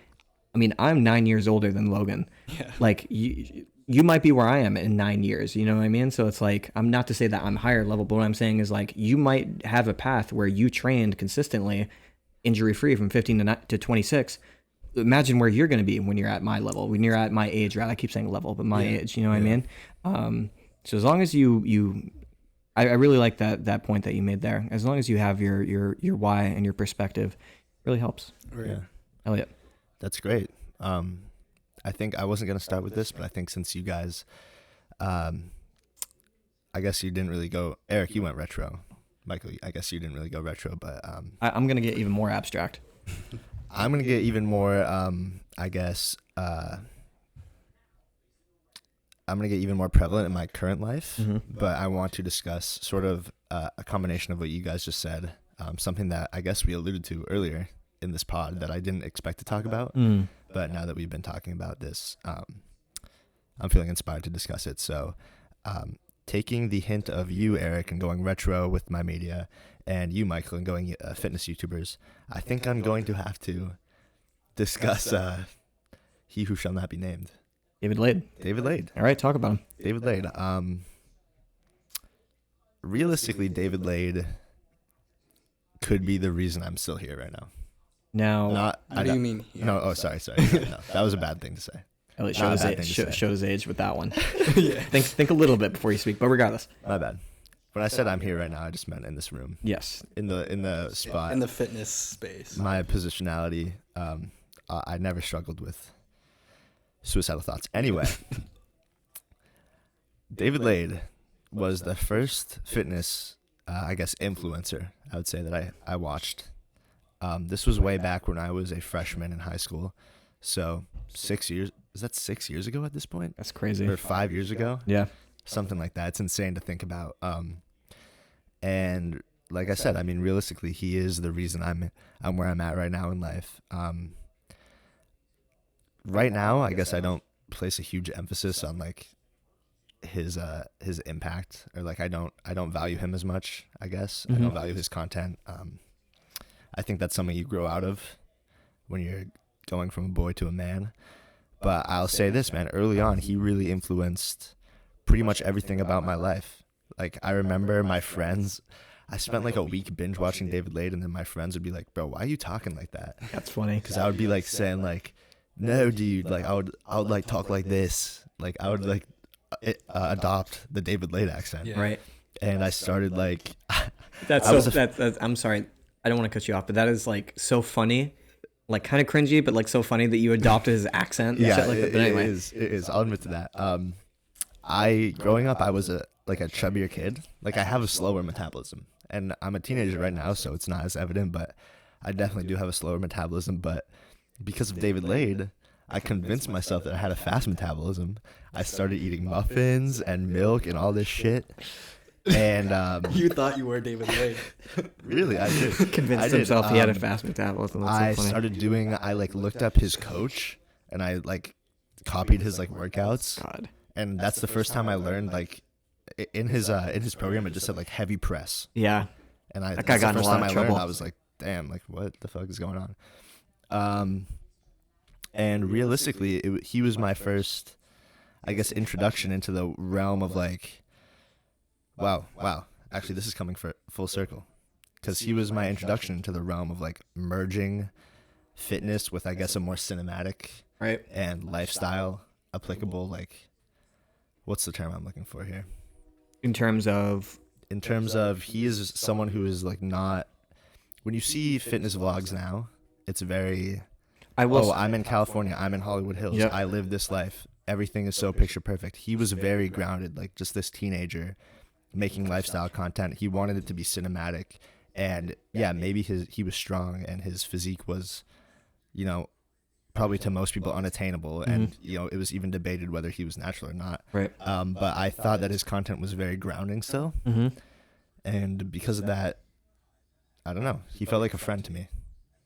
I mean, I'm 9 years older than Logan. Yeah. Like you might be where I am in 9 years. You know what I mean? So it's like, I'm not to say that I'm higher level, but what I'm saying is like, you might have a path where you trained consistently injury free from 15 to 26. Imagine where you're going to be when you're at my level, when you're at my age, right? I keep saying level, but my age, you know what I mean? So as long as I really like that point that you made there. As long as you have your why and your perspective, it really helps. Right. Yeah. Elliot. That's great. I think I wasn't going to start with this, but I think since you guys, I guess you didn't really go, Erik, you went retro. Michael, I guess you didn't really go retro, but I'm going to get even more abstract. I'm going to get even more, I guess, I'm going to get even more prevalent in my current life, but I want to discuss sort of a combination of what you guys just said, something that I guess we alluded to earlier in this pod that I didn't expect to talk about, but now that we've been talking about this, I'm feeling inspired to discuss it. So taking the hint of you, Erik, and going retro with my media, and you, Michael, and going fitness YouTubers, I think I'm going to have to discuss He Who Shall Not Be Named. David Lade. David Lade. All right, talk about him. David Lade. Realistically, David Lade could be the reason I'm still here right now. Now, What do you mean? No, oh, sorry. No, that was a bad thing to say. Elliot Not a showed bad his, thing to age, say. showed his age with that one. Yeah. Think a little bit before you speak, but regardless. My bad. When I said I'm here right now, I just meant in this room, Yes. in the spot, In the fitness space. my positionality. I never struggled with suicidal thoughts. Anyway, David Lade was the first fitness, I guess, influencer, I would say, that I watched. This was way back when I was a freshman in high school. So 6 years, is that 6 years ago at this point? That's crazy. Or 5 years ago? Yeah. Something like that. It's insane to think about. And like I said, I mean, realistically, he is the reason I'm where I'm at right now in life. Right now, I guess I don't place a huge emphasis on like his impact, or like I don't value him as much, I guess. I don't value his content. I think that's something you grow out of when you're going from a boy to a man. But I'll say this, man, early on he really influenced pretty much everything about my life. Like I remember my friends, I spent like a week binge watching David Lade, and then my friends would be like, bro, why are you talking like that? That's funny. Because I would be like saying like, no, dude, like I would like talk like this. Like I would like adopt the David Lade accent. Yeah. Right. And I started like, that's I'm sorry, I don't want to cut you off, but that is like so funny, like kind of cringy, but like so funny that you adopted his accent. Yeah, shit like that. But anyway. It is. I'll admit to that. Growing up, I was a chubbier kid. Like I have a slower metabolism, and I'm a teenager right now, so it's not as evident, but I definitely do have a slower metabolism. But because of David Lade, I convinced myself that I had a fast metabolism. I started eating muffins and milk and all this shit. And you thought you were David Lade. Really, I did. Convinced himself he had a fast metabolism. I like looked up his coach, and I like copied his like workouts. God. And that's the first time I learned like in his program it just said like heavy press. Yeah. And that guy got in a lot of trouble. Learned, I was like, damn, like what the fuck is going on? And realistically, he was my first, I guess, introduction into the realm of like, wow. Actually, this is coming for full circle, because he was my introduction to the realm of like merging fitness with, I guess, a more cinematic and lifestyle applicable. Like, what's the term I'm looking for here? In terms of, he is someone who is like not. When you see fitness vlogs now, it's very. I'm in California. I'm in Hollywood Hills. Yep. I live this life. Everything is so picture perfect. He was very grounded, like just this teenager making lifestyle content. He wanted it to be cinematic. And yeah, maybe he was strong and his physique was, you know, probably to most people unattainable. And, you know, it was even debated whether he was natural or not. Right. But I thought that his content was very grounding still. And because of that, I don't know, he felt like a friend to me.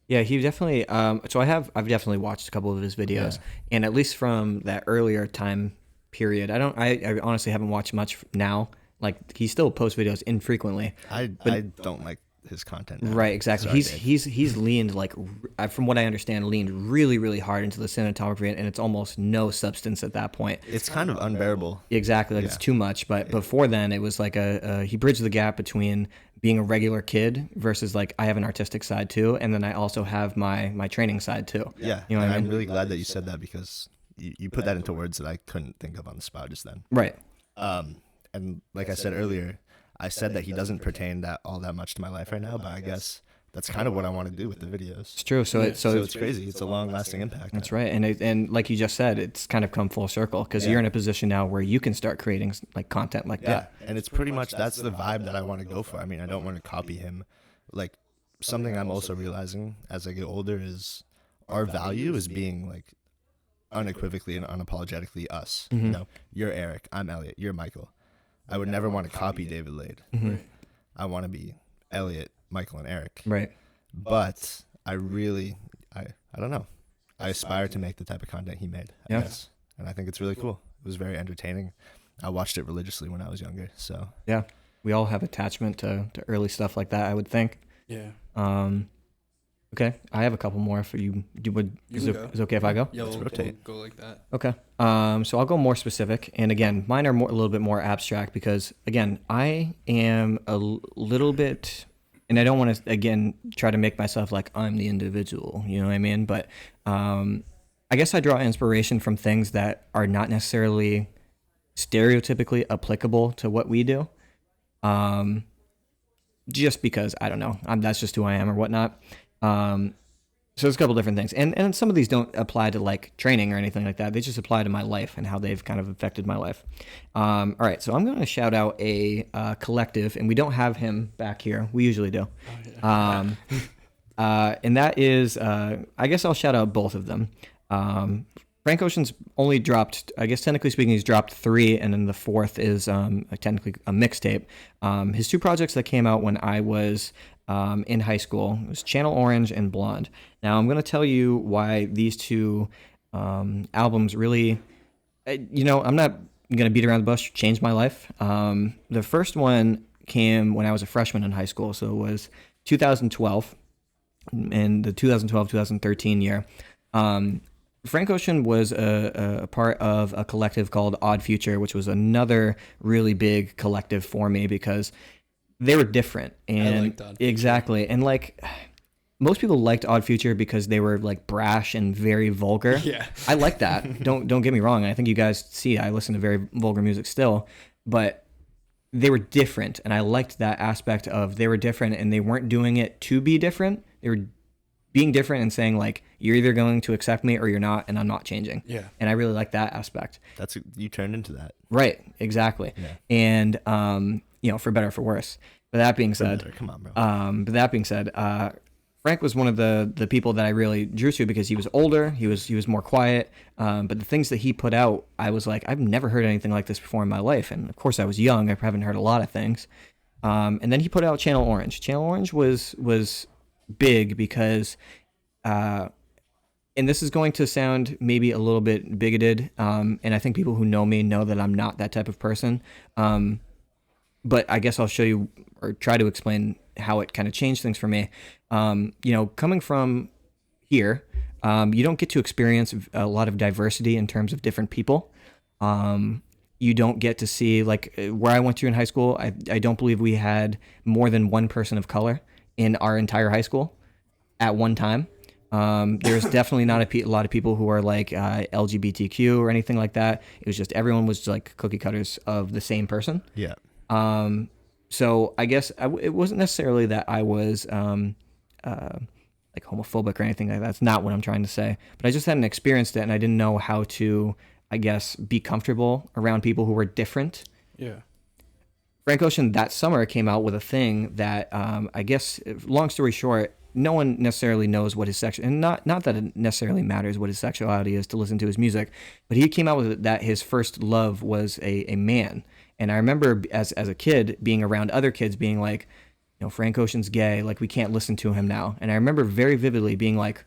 Yeah, he definitely. So I've definitely watched a couple of his videos, and at least from that earlier time period, I honestly haven't watched much now. Like he still posts videos infrequently. I don't like his content now. Right, exactly. Sorry, he's leaned like, from what I understand, leaned really, really hard into the cinematography, and it's almost no substance at that point. It's kind of unbearable. Exactly, like it's too much. But before then, it was like he bridged the gap between being a regular kid versus like I have an artistic side too, and then I also have my training side too. Yeah, you know what I mean? I'm really glad that you said that, because you put that into words that I couldn't think of on the spot just then. Right. And like I said earlier, I said that he doesn't pertain all that much to my life right now, but I guess that's kind of what I want to do with the videos. It's true. So it's crazy. It's a long-lasting impact. That's right. And like you just said, it's kind of come full circle, because you're in a position now where you can start creating like content like that. And it's pretty much, that's the vibe that I want to go for. I mean, I don't want to copy him. Like, something I'm also realizing as I get older is our value is being like unequivocally and unapologetically us. You know, you're Erik, I'm Elliot, you're Michael. I would never want to copy David Lade. I want to be Elliot, Michael, and Erik. Right. But I don't know. I aspire to make the type of content he made, I guess. And I think it's really cool. It was very entertaining. I watched it religiously when I was younger. So yeah, we all have attachment to early stuff like that, I would think. Yeah. Okay, I have a couple more for you. Is it okay if I go? Yeah, let's rotate. We'll go like that. Okay. So I'll go more specific, and again, mine are a little bit more abstract, because again, I am a little bit, and I don't want to again try to make myself like I'm the individual. You know what I mean? But I guess I draw inspiration from things that are not necessarily stereotypically applicable to what we do. Just because I don't know, that's just who I am or whatnot. So there's a couple different things, and some of these don't apply to like training or anything like that. They just apply to my life and how they've kind of affected my life. All right, so I'm going to shout out a collective, and we don't have him back here. We usually do. And that is, I guess I'll shout out both of them. Frank Ocean's only dropped, I guess technically speaking, he's dropped 3, and then the 4th is technically a mixtape. His 2 projects that came out when I was in high school was Channel Orange and Blonde. Now I'm going to tell you why these 2 albums really, I'm not gonna beat around the bush, changed my life. The first one came when I was a freshman in high school, so it was 2012, in the 2012-2013 year. Frank Ocean was a part of a collective called Odd Future, which was another really big collective for me because they were different. And I liked Odd Future. Exactly. And like most people liked Odd Future because they were like brash and very vulgar. Yeah. I like that. Don't get me wrong. I think you guys see I listen to very vulgar music still, but they were different, and I liked that aspect of they were different and they weren't doing it to be different. They were being different and saying like, you're either going to accept me or you're not, and I'm not changing. Yeah. And I really like that aspect. You turned into that. Right. Exactly. Yeah. And, for better or for worse. But that being said, Come on, bro. But that being said, Frank was one of the people that I really drew to because he was older, he was more quiet, but the things that he put out, I was like, I've never heard anything like this before in my life. And of course I was young, I haven't heard a lot of things. And then he put out Channel Orange. Channel Orange was big because, and this is going to sound maybe a little bit bigoted, and I think people who know me know that I'm not that type of person, but I guess I'll show you or try to explain how it kind of changed things for me. Coming from here, you don't get to experience a lot of diversity in terms of different people. You don't get to see, like, where I went to in high school, I don't believe we had more than one person of color in our entire high school at one time. There's definitely not a lot of people who are like LGBTQ or anything like that. It was just everyone was like cookie cutters of the same person. Yeah. So I guess it wasn't necessarily that I was like homophobic or anything like that. That's not what I'm trying to say. But I just hadn't experienced it, and I didn't know how to, I guess, be comfortable around people who were different. Yeah. Frank Ocean that summer came out with a thing that I guess, long story short, no one necessarily knows what his and not that it necessarily matters what his sexuality is to listen to his music, but he came out with it that his first love was a man. And I remember as a kid being around other kids being like, Frank Ocean's gay, like we can't listen to him now. And I remember very vividly being like,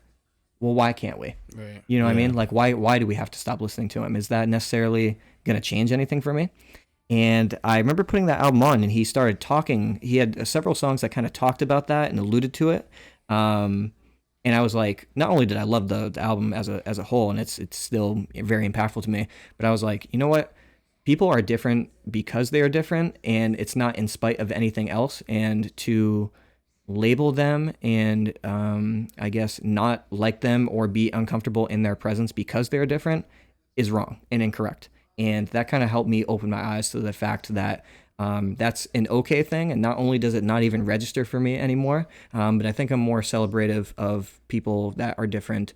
well, why can't we? Right. You know what I mean? Like why do we have to stop listening to him? Is that necessarily going to change anything for me? And I remember putting that album on, and he started talking. He had several songs that kind of talked about that and alluded to it. And I was like, not only did I love the album as a whole, and it's still very impactful to me, but I was like, you know what? People are different because they are different, and it's not in spite of anything else. And to label them and I guess not like them or be uncomfortable in their presence because they're different is wrong and incorrect. And that kind of helped me open my eyes to the fact that that's an okay thing. And not only does it not even register for me anymore, but I think I'm more celebrative of people that are different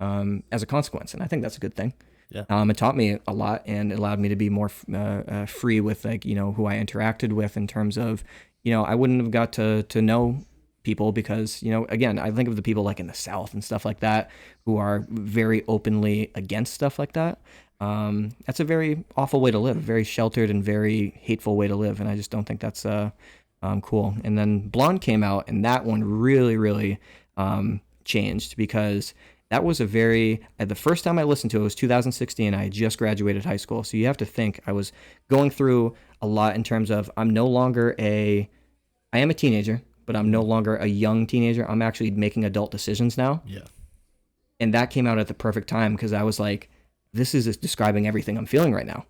as a consequence. And I think that's a good thing. Yeah. It taught me a lot and it allowed me to be more free with like, who I interacted with in terms of, I wouldn't have got to know people because, again, I think of the people like in the South and stuff like that who are very openly against stuff like that. That's a very awful way to live, a very sheltered and very hateful way to live. And I just don't think that's cool. And then Blonde came out, and that one really, really changed because that was the first time I listened to it was 2016. I had just graduated high school. So you have to think I was going through a lot in terms of I am a teenager, but I'm no longer a young teenager. I'm actually making adult decisions now. Yeah. And that came out at the perfect time because I was like, this is describing everything I'm feeling right now.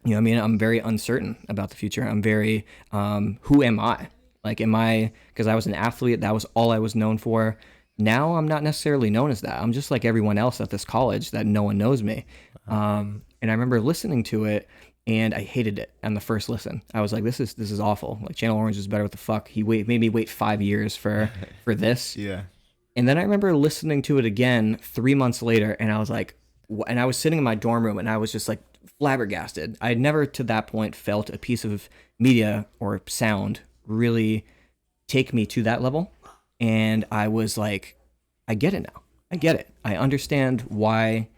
You know what I mean? I'm very uncertain about the future. I'm very, who am I? Like, because I was an athlete, that was all I was known for. Now I'm not necessarily known as that. I'm just like everyone else at this college that no one knows me. And I remember listening to it and I hated it on the first listen. I was like, this is awful. Like Channel Orange is better. What the fuck? He made me wait 5 years for this. Yeah. And then I remember listening to it again 3 months later and I was like, and I was sitting in my dorm room and I was just like flabbergasted. I had never to that point felt a piece of media or sound really take me to that level. And I was like, I get it now. I get it. I understand why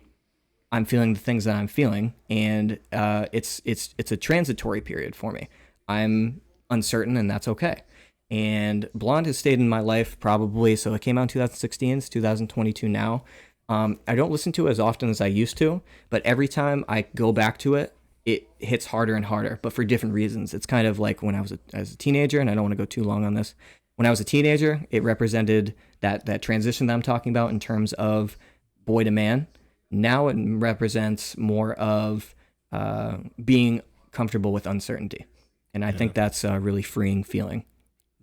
I'm feeling the things that I'm feeling. And it's a transitory period for me. I'm uncertain and that's okay. And Blonde has stayed in my life probably, so it came out in 2016, it's 2022 now. I don't listen to it as often as I used to, but every time I go back to it, it hits harder and harder, but for different reasons. It's kind of like when I was as a teenager, and I don't want to go too long on this. When I was a teenager, it represented that transition that I'm talking about in terms of boy to man. Now it represents more of being comfortable with uncertainty. And I think that's a really freeing feeling.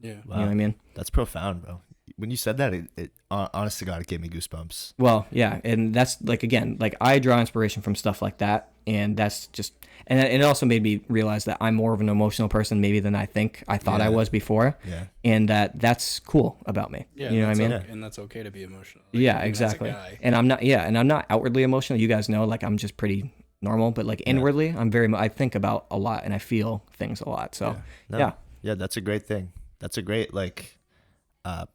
Yeah. Wow. You know what I mean? That's profound, bro. When you said that, it honest to God, it gave me goosebumps. Well, yeah. And that's like, again, like I draw inspiration from stuff like that. And that's just, and it also made me realize that I'm more of an emotional person maybe than I thought I was before. Yeah. And that's cool about me. Yeah, you know what I mean? And that's okay to be emotional. Like, Yeah, exactly. And I'm not outwardly emotional. You guys know, like I'm just pretty normal, but like inwardly, I think about a lot and I feel things a lot. So Yeah, that's a great thing. That's a great like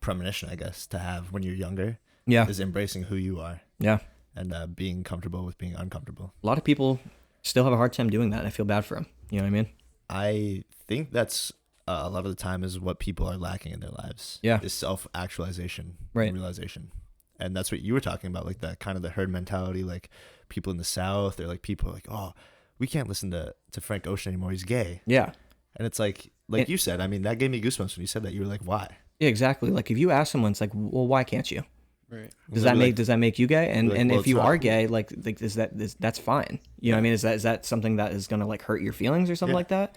premonition, I guess, to have when you're younger. Yeah. Is embracing who you are. Yeah. And being comfortable with being uncomfortable. A lot of people still have a hard time doing that, and I feel bad for them. You know what I mean? I think that's a lot of the time is what people are lacking in their lives. Yeah. Is self-actualization, right? And realization. And that's what you were talking about, like that kind of the herd mentality, like people in the South, or like people are like, oh, we can't listen to Frank Ocean anymore. He's gay. Yeah. And it's like you said, I mean, that gave me goosebumps when you said that. You were like, why? Yeah, exactly. Like if you ask someone, it's like, well, why can't you? Right. Does that make you gay? And well, if you are gay, like that's fine. You know what I mean? Is that something that is gonna like hurt your feelings or something like that?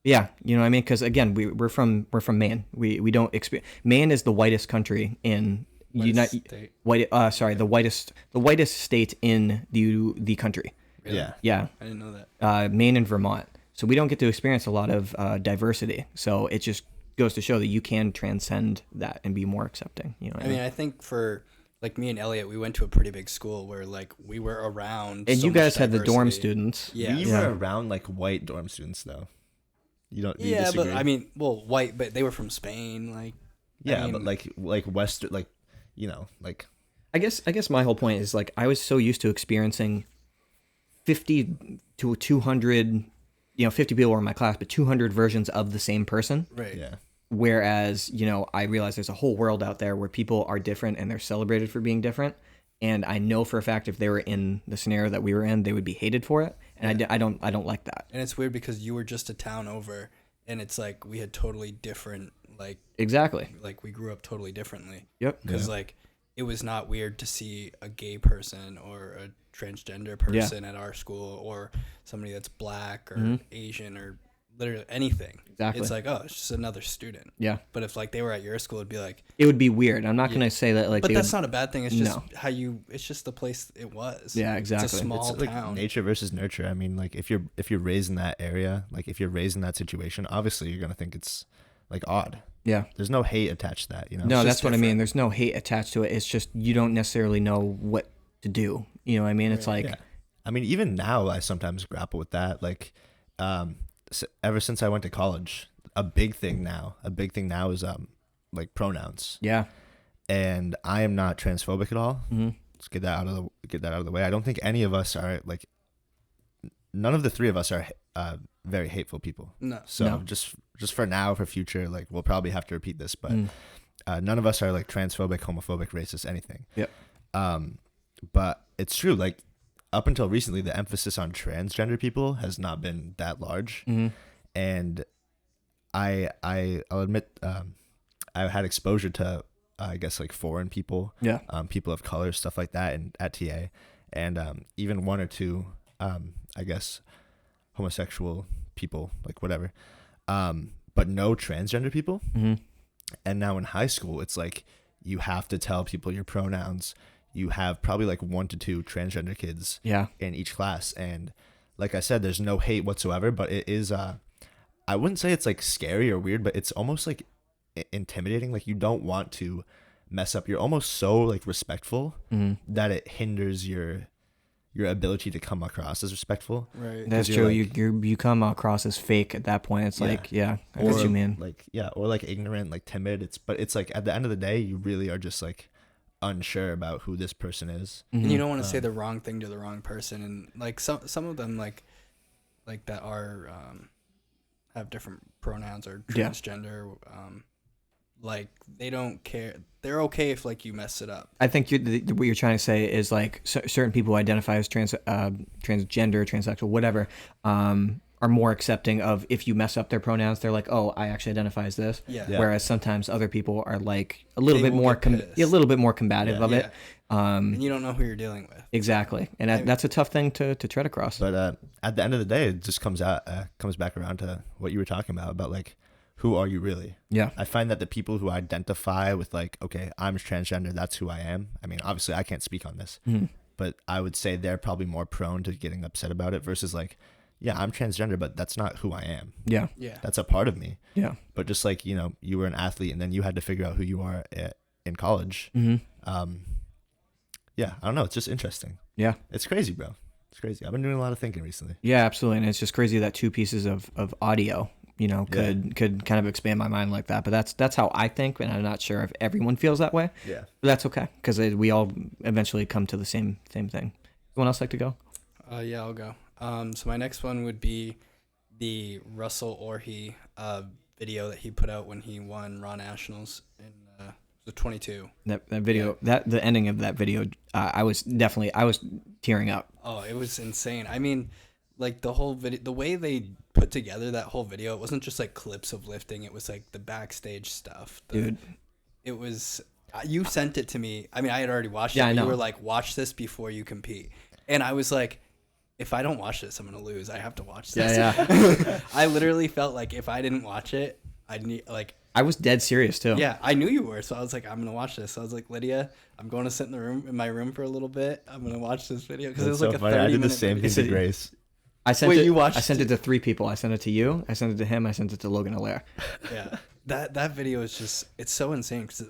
Yeah, you know what I mean? Because again, we're from Maine. We don't experience. Maine is the whitest country in the whitest state in the country. Really? Yeah. Yeah. I didn't know that. Maine and Vermont. So we don't get to experience a lot of diversity. So it just goes to show that you can transcend that and be more accepting. You know what I mean? I think for like me and Elliot, we went to a pretty big school where like we were around. And so you guys much had the dorm diversity. students. Yeah. We were around like white dorm students though. You don't. Do you disagree? But I mean, well, white, but they were from Spain, like. Yeah, I mean, but like Western, like, you know, like. I guess my whole point is like I was so used to experiencing 50 to 200, 50 people were in my class, but 200 versions of the same person. Right. Yeah. Whereas, I realize there's a whole world out there where people are different and they're celebrated for being different. And I know for a fact if they were in the scenario that we were in, they would be hated for it. And I don't like that. And it's weird because you were just a town over, and it's like we had totally different, like. Exactly. Like we grew up totally differently. Yep. Because like it was not weird to see a gay person or a transgender person at our school, or somebody that's black or Asian or literally anything. Exactly. It's like, oh, it's just another student. Yeah. But if like they were at your school, it'd be like, it would be weird. I'm not going to say that like. But that's not a bad thing. It's just No. it's just the place it was. Yeah, exactly. It's a small It's like town. nature versus nurture. I mean, like if you're raised in that area, like if you're raised in that situation, obviously you're gonna think it's like odd. Yeah. There's no hate attached to that, you know. No, It's that's just what I mean. different. There's no hate attached to it. It's just you don't necessarily know what to do. You know what I mean? It's like. Yeah. I mean, even now I sometimes grapple with that. Like, ever since I went to college, a big thing now is like pronouns. Yeah. And I am not transphobic at all. Mm-hmm. Let's get that out of the way. I don't think any of us are like. None of the three of us are very hateful people. No. So No. just for now, for future, like we'll probably have to repeat this, but none of us are like transphobic, homophobic, racist, anything. Yep. But it's true. Like up until recently, the emphasis on transgender people has not been that large, and I'll admit I've had exposure to I guess like foreign people, people of color, stuff like that, and at TA, and even one or two. I guess homosexual people, like whatever, but no transgender people. And now in high school, it's like you have to tell people your pronouns. You have probably like 1 to 2 transgender kids in each class, and like I said, there's no hate whatsoever, but it is I wouldn't say it's like scary or weird, but it's almost like intimidating. Like you don't want to mess up. You're almost so like respectful that it hinders your ability to come across as respectful. Right. That's true. Like, you come across as fake at that point. It's like, I get what you mean. Like, or like ignorant, like timid. It's like at the end of the day, you really are just like unsure about who this person is. And you don't want to say the wrong thing to the wrong person. And like some of them like that are have different pronouns or transgender. Like they don't care. They're okay if like you mess it up. I think what you're trying to say is like certain people who identify as transgender, transsexual, whatever, are more accepting of if you mess up their pronouns. They're like, oh, I actually identify as this. Yeah. Whereas sometimes other people are like a little bit more combative of it. And you don't know who you're dealing with. Exactly, and that's a tough thing to tread across. But at the end of the day, it just comes back around to what you were talking about like, who are you really? Yeah. I find that the people who identify with like, okay, I'm transgender, that's who I am. I mean, obviously I can't speak on this, but I would say they're probably more prone to getting upset about it versus like, yeah, I'm transgender, but that's not who I am. Yeah. Yeah. That's a part of me. Yeah. But just like, you know, you were an athlete and then you had to figure out who you are in college. Yeah, I don't know. It's just interesting. Yeah. It's crazy, bro. It's crazy. I've been doing a lot of thinking recently. Yeah, absolutely. And it's just crazy that two pieces of audio, you know, could kind of expand my mind like that. But that's how I think, and I'm not sure if everyone feels that way. Yeah. But that's okay, because we all eventually come to the same thing. Someone else like to go? Yeah, I'll go. So my next one would be the Russel Orhii video that he put out when he won Raw Nationals in the 22. That video, the ending of that video, I was tearing up. Oh, it was insane. I mean, like the whole video, the way they put together that whole video, it wasn't just like clips of lifting. It was like the backstage stuff. Dude. It was, you sent it to me. I mean, I had already watched it. I know. You were like, watch this before you compete. And I was like, if I don't watch this, I'm going to lose. I have to watch this. Yeah. I literally felt like if I didn't watch it, I'd need like. I was dead serious too. Yeah, I knew you were. So I was like, I'm going to watch this. So I was like, Lydia, I'm going to sit in my room for a little bit. I'm going to watch this video. Because it was so like a funny. 30-minute I did the same thing to Grace. I sent it to 3 people. I sent it to you. I sent it to him. I sent it to Logan Allaire. Yeah. That video is just, it's so insane because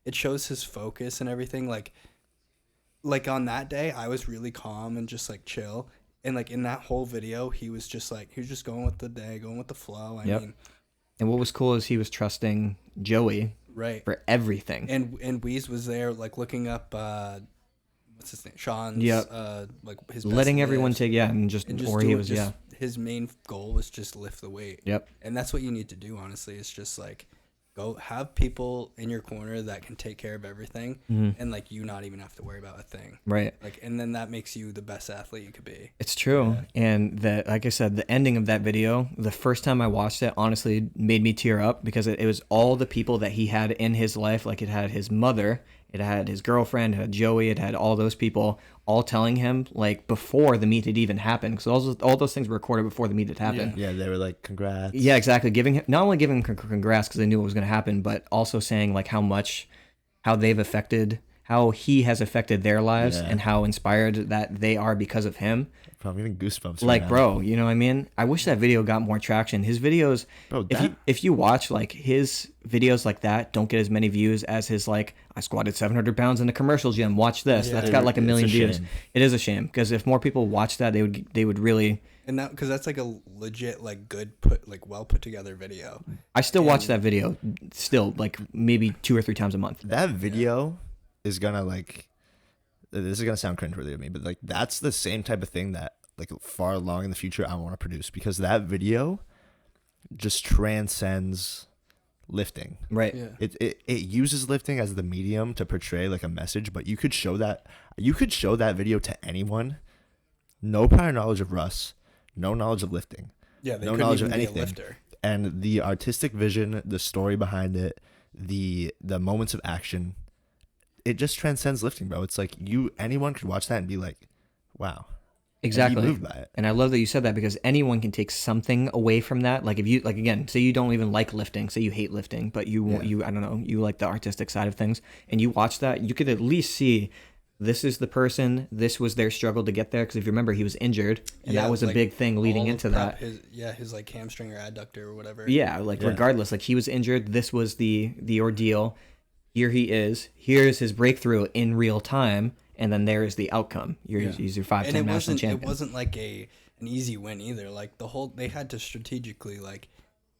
it shows his focus and everything. Like on that day, I was really calm and just like chill. And like in that whole video, he was just going with the day, going with the flow. I mean, and what was cool is he was trusting Joey for everything. And Weez was there like looking up what's his name? Sean's like his letting everyone take or he was his main goal was just lift the weight. Yep. And that's what you need to do, honestly. It's just like go have people in your corner that can take care of everything and like you not even have to worry about a thing. Right. Like and then that makes you the best athlete you could be. It's true. Yeah. And that, like I said, the ending of that video, the first time I watched it, honestly made me tear up because it was all the people that he had in his life. Like it had his mother, it had his girlfriend, it had Joey, it had all those people all telling him like before the meet had even happened, because all those things were recorded before the meet had happened. Yeah, they were like, congrats. Yeah, exactly. Not only giving him congrats because they knew what was going to happen, but also saying like how he has affected their lives and how inspired that they are because of him. Probably even goosebumps. Like, right bro, you know what I mean? I wish that video got more traction. His videos, bro, if you watch like his videos like that, don't get as many views as his like, I squatted 700 pounds in a commercial gym. Watch this. That's got like 1 million views. It is a shame because if more people watch that, they would really. And that because that's like a legit like well put together video. I still watch that video, like maybe 2 or 3 times a month. That video is gonna like. This is gonna sound cringeworthy to me, but like that's the same type of thing that like far along in the future I want to produce, because that video just transcends lifting. Right. Yeah. It uses lifting as the medium to portray like a message, but you could show that video to anyone, no prior knowledge of Russ, no knowledge of lifting, no knowledge of anything, lifter. And the artistic vision, the story behind it, the moments of action. It just transcends lifting, bro. It's like anyone could watch that and be like, wow. Exactly. And be moved by it. And I love that you said that, because anyone can take something away from that. Like if you, like, again, say you don't even like lifting, say you hate lifting, but you I don't know, you like the artistic side of things, and you watch that, you could at least see this is the person, this was their struggle to get there. Because if you remember, he was injured, and that was a big thing leading into that. His like hamstring or adductor or whatever. Yeah, like regardless, like he was injured. This was the ordeal. Here he is. Here's his breakthrough in real time, and then there is the outcome. He's your 5-10 national champion. It wasn't like an easy win either. Like they had to strategically like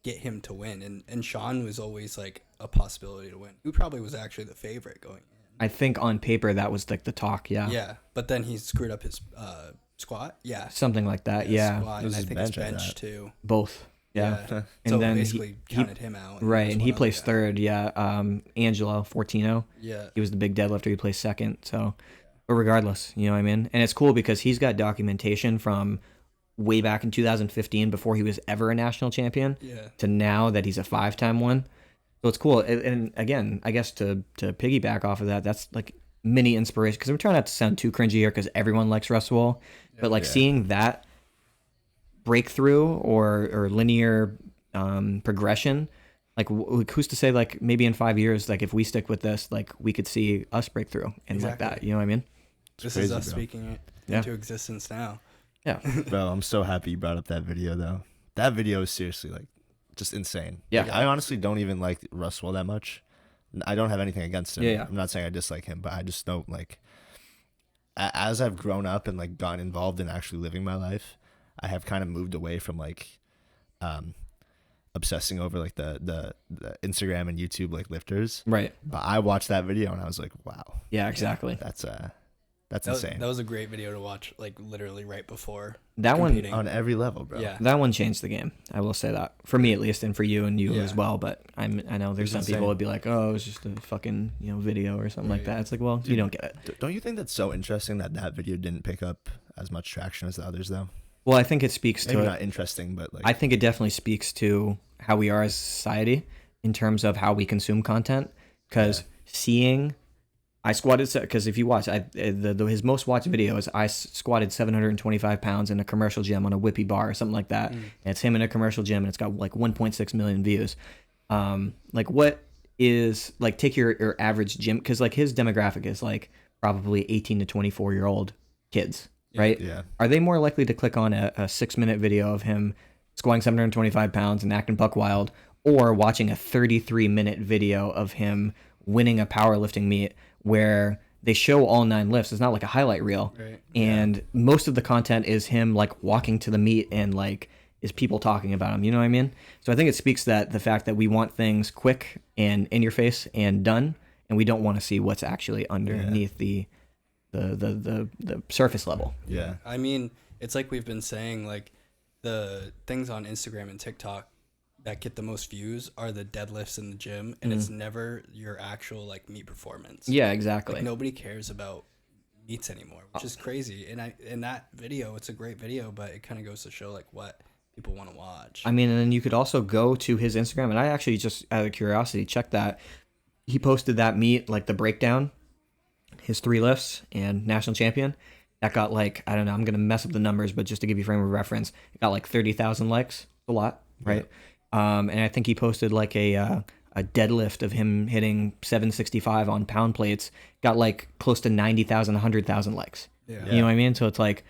get him to win, and Sean was always like a possibility to win. He probably was actually the favorite going in. I think on paper that was like the talk. Yeah. Yeah, but then he screwed up his squat. Yeah. Something like that. Yeah. Squat, and I think his bench too. Both. Yeah. And so then basically counted him out. Right, and he placed third. Yeah. Angelo Fortino. Yeah. He was the big deadlifter. He placed second. So, but regardless, you know what I mean? And it's cool because he's got documentation from way back in 2015 before he was ever a national champion to now that he's a 5-time one. So it's cool. And again, I guess to piggyback off of that, that's like mini inspiration, because we're trying not to sound too cringy here because everyone likes Russwole, but like seeing that breakthrough or linear progression, like who's to say, like maybe in 5 years, like if we stick with this, like we could see us break through and like that, you know what I mean? This is us speaking it into existence now. Yeah. Bro, I'm so happy you brought up that video though. That video is seriously like just insane. Yeah. Like, I honestly don't even like Russwole that much. I don't have anything against him. Yeah. I'm not saying I dislike him, but I just don't like, as I've grown up and like gotten involved in actually living my life, I have kind of moved away from like obsessing over like the Instagram and YouTube like lifters. Right. But I watched that video and I was like, wow. Yeah, exactly. That's insane. That was a great video to watch, like literally right before that competing. On every level, bro. Yeah. That one changed the game. I will say that, for me at least, and for you and you as well. But I know there's some people would be like, oh, it was just a fucking video or something like that. It's like, well, you don't get it. Don't you think that's so interesting that video didn't pick up as much traction as the others though? Well, I think it speaks Maybe to not interesting, but like I think it definitely speaks to how we are as a society in terms of how we consume content. Because I squatted, because if you watch, his most watched video is I squatted 725 pounds in a commercial gym on a whippy bar or something like that. And it's him in a commercial gym, and it's got like 1.6 million views. Like what is, like, take your average gym, because like his demographic is like probably 18 to 24-year-old kids, right? Yeah. Are they more likely to click on a 6-minute video of him squatting 725 pounds and acting buck wild, or watching a 33-minute video of him winning a powerlifting meet where they show all 9 lifts? It's not like a highlight reel. Right. And most of the content is him like walking to the meet and like is people talking about him. You know what I mean? So I think it speaks that the fact that we want things quick and in your face and done, and we don't want to see what's actually underneath the surface level. Yeah. I mean, it's like we've been saying, like the things on Instagram and TikTok that get the most views are the deadlifts in the gym, and it's never your actual like meet performance. Yeah, exactly. Like nobody cares about meets anymore, which is crazy. And in that video, it's a great video, but it kind of goes to show like what people want to watch. I mean, and then you could also go to his Instagram, and I actually just out of curiosity checked that. He posted that meet, like the breakdown, his 3 lifts and national champion. That got like, I don't know, I'm going to mess up the numbers, but just to give you a frame of reference, it got like 30,000 likes. A lot, right? Yeah. And I think he posted like a deadlift of him hitting 765 on pound plates, got like close to 90,000, 100,000 likes. Yeah. You know what I mean? So it's like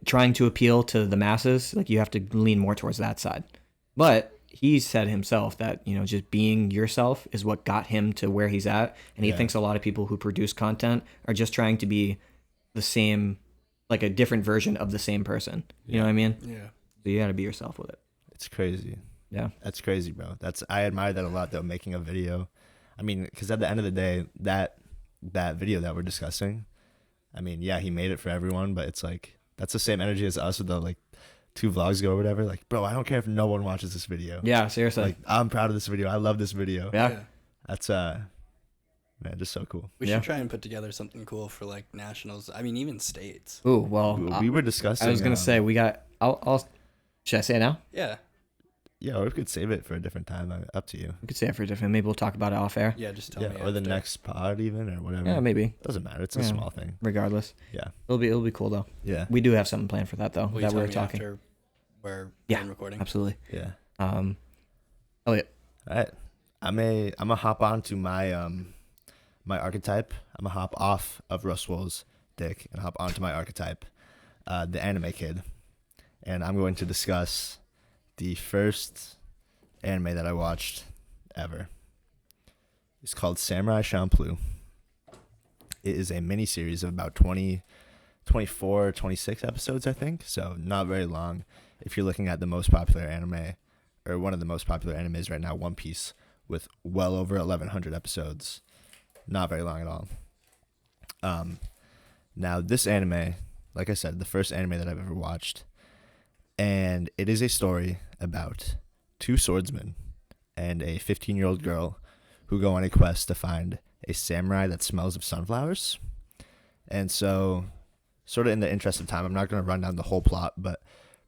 trying to appeal to the masses, like you have to lean more towards that side. But he said himself that, you know, just being yourself is what got him to where he's at. And he thinks a lot of people who produce content are just trying to be the same, like a different version of the same person. You know what I mean? Yeah. So you got to be yourself with it. It's crazy. Yeah. That's crazy, bro. I admire that a lot, though, making a video. I mean, because at the end of the day, that video that we're discussing, I mean, yeah, he made it for everyone, but it's like, that's the same energy as us with the, like, 2 vlogs ago or whatever. Like, bro, I don't care if no one watches this video. Yeah, seriously. Like, I'm proud of this video. I love this video. Yeah. That's, man, just so cool. We should try and put together something cool for, like, nationals. I mean, even states. Ooh, well. We were discussing. I was going to say, we got, should I say it now? Yeah. Yeah, or we could save it for a different time. Up to you. We could say it for a different. Maybe we'll talk about it off air. Yeah, just tell me. Or the next pod even, or whatever. Yeah, maybe. Doesn't matter. It's a small thing. Regardless. Yeah. It'll be cool though. Yeah. We do have something planned for that though. Will that you we're tell me talking. after we're done recording. Absolutely. Yeah. Elliot. All right. I'm gonna hop on to my my archetype. I'm gonna hop off of Russwell's dick and hop onto my archetype, the anime kid, and I'm going to discuss the first anime that I watched ever. It's called Samurai Champloo. It is a mini series of about 24, 26 episodes, I think. So not very long. If you're looking at the most popular anime, or one of the most popular animes right now, One Piece, with well over 1,100 episodes. Not very long at all. Now this anime, like I said, the first anime that I've ever watched, And it is a story about two swordsmen and a 15-year-old girl who go on a quest to find a samurai that smells of sunflowers. And so, sort of in the interest of time, I'm not going to run down the whole plot, but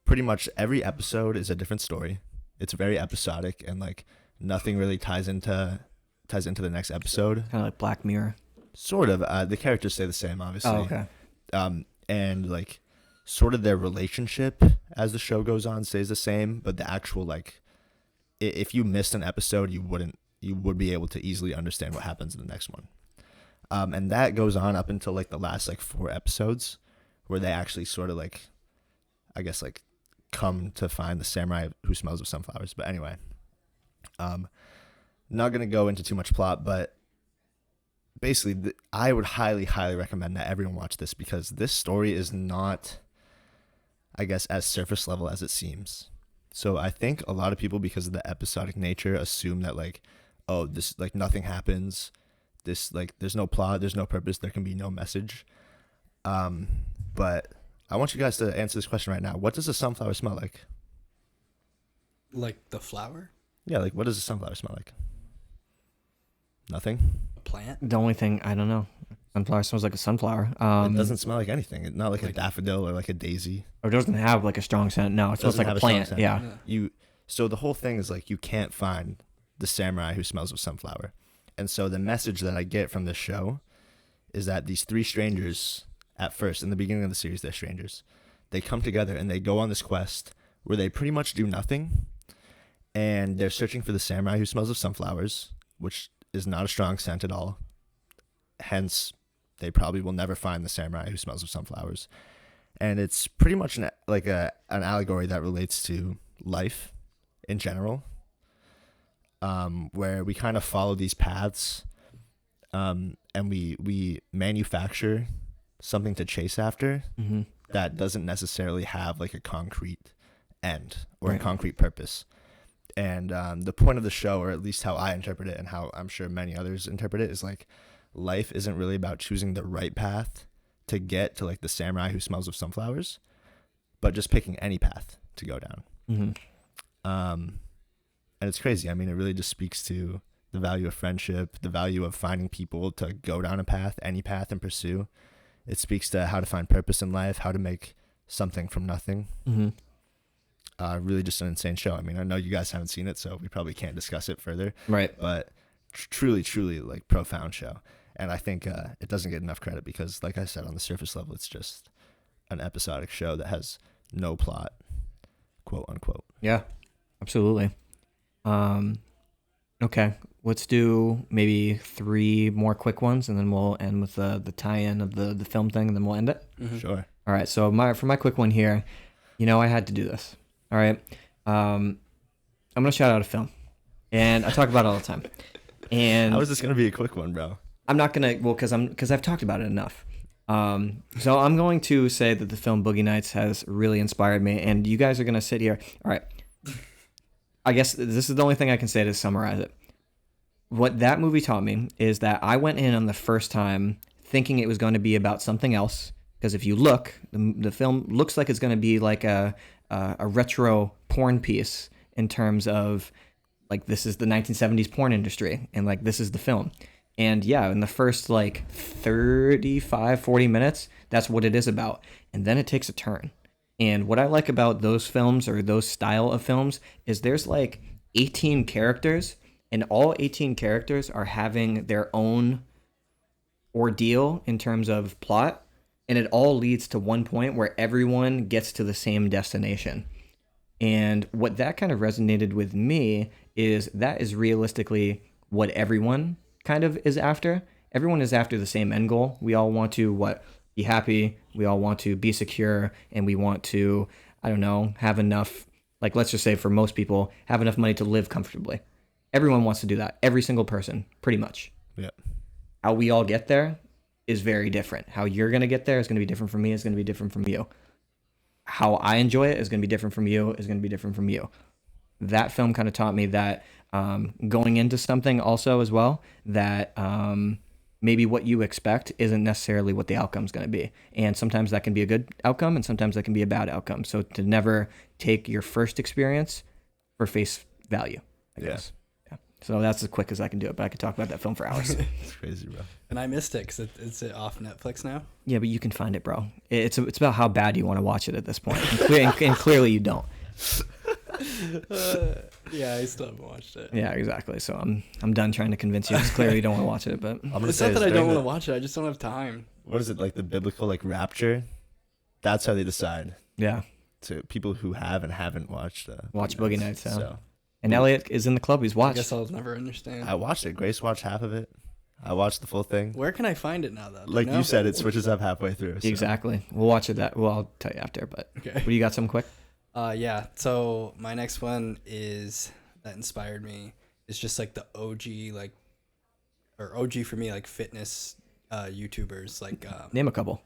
pretty much every episode is a different story. It's very episodic, and like nothing really ties into the next episode. Kind of like Black Mirror. Sort of. The characters stay the same, obviously. Oh, okay. And like sort of their relationship as the show goes on stays the same, but the actual like, if you missed an episode, you would be able to easily understand what happens in the next one. And that goes on up until like the last like 4 episodes, where they actually sort of like, I guess like come to find the samurai who smells of sunflowers. But anyway, not gonna go into too much plot, but basically, I would highly, highly recommend that everyone watch this, because this story is not, I guess, as surface level as it seems. So I think a lot of people, because of the episodic nature, assume that like, oh, this like nothing happens, this like there's no plot, there's no purpose, there can be no message. But I want you guys to answer this question right now. What does a sunflower smell like? Like the flower? Yeah, like what does a sunflower smell like? Nothing? A plant? The only thing, I don't know. Sunflower smells like a sunflower. It doesn't smell like anything. It's not like a daffodil or like a daisy. Or it doesn't have like a strong scent. No, it smells like a plant. Yeah. So the whole thing is like you can't find the samurai who smells of sunflower. And so the message that I get from this show is that these 3 strangers, at first, in the beginning of the series, they're strangers. They come together and they go on this quest where they pretty much do nothing. And they're searching for the samurai who smells of sunflowers, which is not a strong scent at all. Hence, they probably will never find the samurai who smells of sunflowers. And it's pretty much an allegory that relates to life in general, where we kind of follow these paths, and we manufacture something to chase after that doesn't necessarily have like a concrete end or a concrete purpose. And the point of the show, or at least how I interpret it and how I'm sure many others interpret it, is like life isn't really about choosing the right path to get to like the samurai who smells of sunflowers, but just picking any path to go down. And it's crazy. I mean, it really just speaks to the value of friendship, the value of finding people to go down a path, any path, and pursue. It speaks to how to find purpose in life, how to make something from nothing. Really just an insane show. I mean, I know you guys haven't seen it, so we probably can't discuss it further. Right. But truly, truly like profound show. And I think it doesn't get enough credit because, like I said, on the surface level, it's just an episodic show that has no plot, quote unquote. Yeah, absolutely. Okay, let's do maybe 3 more quick ones, and then we'll end with the tie-in of the film thing, and then we'll end it. Sure. All right, so for my quick one here, I had to do this. All right, I'm going to shout out a film, and I talk about it all the time. And how is this going to be a quick one, bro? I'm not going to, because I've talked about it enough. So I'm going to say that the film Boogie Nights has really inspired me, and you guys are going to sit here. All right. I guess this is the only thing I can say to summarize it. What that movie taught me is that I went in on the first time thinking it was going to be about something else, because if you look, the film looks like it's going to be like a retro porn piece in terms of like this is the 1970s porn industry and like this is the film. And yeah, in the first like 35, 40 minutes, that's what it is about. And then it takes a turn. And what I like about those films or those style of films is there's like 18 characters, and all 18 characters are having their own ordeal in terms of plot. And it all leads to one point where everyone gets to the same destination. And what that kind of resonated with me is that is realistically what everyone kind of is after. Everyone is after the same end goal. We all want to be happy. We all want to be secure, and we want to, I don't know, have enough, like let's just say for most people, have enough money to live comfortably. Everyone wants to do that. Every single person, pretty much. Yeah. How we all get there is very different. How you're going to get there is going to be different from me, is going to be different from you. How I enjoy it is going to be different from you, is going to be different from you. That film kind of taught me that going into something also as well, that maybe what you expect isn't necessarily what the outcome's going to be. And sometimes that can be a good outcome and sometimes that can be a bad outcome. So to never take your first experience for face value, I guess. Yeah. So that's as quick as I can do it, but I could talk about that film for hours. It's crazy, bro. And I missed it because it's off Netflix now. Yeah, but you can find it, bro. It's about how bad you want to watch it at this point. And clearly you don't. Yeah, I still haven't watched it. Yeah, exactly. So I'm done trying to convince you. Because clearly you don't want to watch it, but It's not that I don't want to watch it. I just don't have time. What is it, like the biblical like rapture? That's how they decide. Yeah. To people who have and haven't watched watch Boogie Nights. So. And Elliot is in the club. He's watched. I guess I'll never understand. I watched it. Grace watched half of it. I watched the full thing. Where can I find it now, though? Like you said, it switches up halfway through. So. Exactly. We'll watch it. I'll tell you after. But okay. What do you got? Something quick? Yeah. So my next one that inspired me is just like the OG OG for me, like fitness YouTubers. Like name a couple.